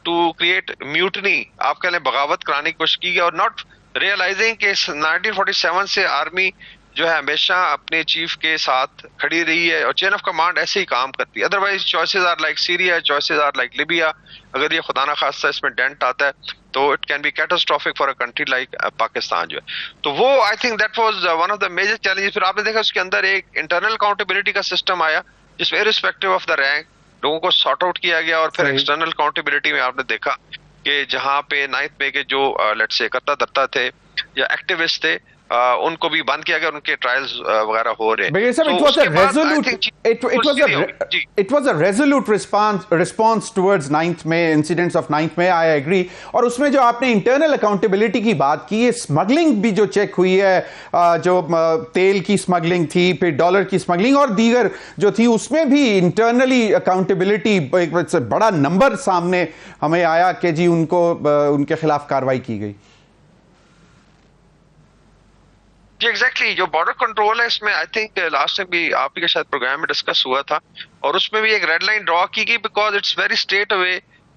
to create mutiny, आप कह लें बगावत कराने की कोशिश की गई। और नॉट रियलाइजिंग कि 1947 से आर्मी जो है हमेशा अपने चीफ के साथ खड़ी रही है, और चेन ऑफ कमांड ऐसे ही काम करती है। Otherwise choices are like Syria, choices are like Libya. अगर ये खुदा ना खास्ता इसमें डेंट आता है तो it can be catastrophic for a country like Pakistan जो है। तो वो I think that was one of the major challenges. फिर आपने देखा उसके अंदर एक इंटरनल अकाउंटेबिलिटी का सिस्टम आया, जिसमें इररिस्पेक्टिव ऑफ द रैंक लोगों को सॉर्ट आउट किया गया। और फिर एक्सटर्नल अकाउंटेबिलिटी में आपने देखा कि जहां पे 9th में के जो लेट्स से करता धरता थे या एक्टिविस्ट थे, उनको भी बंद किया गया, उनके ट्रायल्स वगैरह हो रहे हैं। It was a resolute response towards 9th में, इंसिडेंट्स ऑफ 9th में, आई एग्री। और उसमें जो आपने इंटरनल अकाउंटेबिलिटी की बात की, ये स्मगलिंग भी जो चेक हुई है, जो तेल की स्मगलिंग थी, फिर डॉलर की स्मगलिंग और दीगर जो थी, उसमें भी इंटरनली अकाउंटेबिलिटी एक बड़ा नंबर सामने हमें आया कि जी उनको उनके खिलाफ कार्रवाई की गई। जी एग्जैक्टली, जो बॉर्डर कंट्रोल है इसमें आई थिंक लास्ट टाइम भी आप ही के साथ प्रोग्राम में डिस्कस हुआ था, और उसमें भी एक रेड लाइन ड्रॉ की गई, because it's very state away.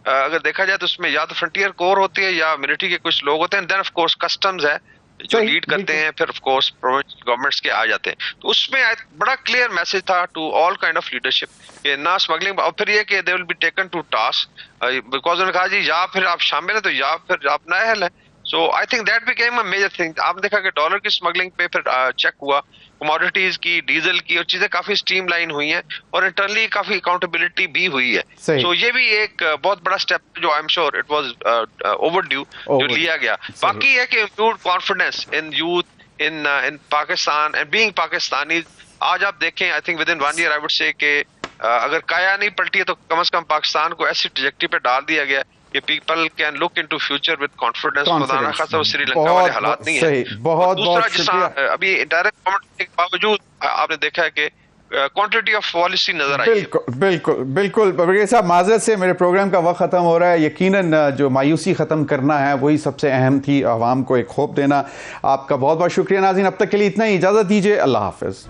अगर देखा जाए तो उसमें या तो फ्रंटियर कोर होती है या मिलिट्री के कुछ लोग होते हैं, देन ऑफ कोर्स कस्टम्स है जो लीड करते हैं, फिर ऑफ कोर्स प्रोविंशियल गवर्नमेंट्स के आ जाते हैं। तो उसमें बड़ा क्लियर मैसेज था to all kind of leadership कि ना स्मगलिंग, और फिर ये कि they will be taken to task, because उन्होंने कहा जी या फिर आप शामिल हैं तो या फिर आप नाअहल हैं। So I think that became a major thing. आपने देखा कि डॉलर की स्मगलिंग पे फिर चेक हुआ, कमोडिटीज की, डीजल की, और चीजें काफी स्ट्रीमलाइन हुई हैं, और इंटरनली काफी अकाउंटेबिलिटी भी हुई है। सो ये भी एक बहुत बड़ा स्टेप जो I am sure it was overdue जो लिया गया। बाकी है कि improved confidence in youth in Pakistan and being Pakistani. आज आप देखें, I think with in 1 year I would से कि अगर काया नहीं पलटी है तो कम से कम पाकिस्तान को ऐसी ट्रैजेक्टरी पे डाल दिया गया कि people can look into future with confidence. खुदा खासा वो श्रीलंका वाले हालात नहीं है। बहुत दूसरा जिसका अभी डायरेक्ट गवर्नमेंट के बावजूद आपने देखा है कि क्वांटिटी ऑफ पॉलिसी नजर आई है। बिल्कुल ब्रिगेडियर साहब, माजरत से मेरे प्रोग्राम का वक्त खत्म हो रहा है। यकीनन जो मायूसी खत्म करना है वही सबसे अहम थी, आवाम को एक होप देना। आपका बहुत बहुत शुक्रिया नाज़रीन, अब तक के लिए इतना ही, इजाजत दीजिए, अल्लाह हाफिज।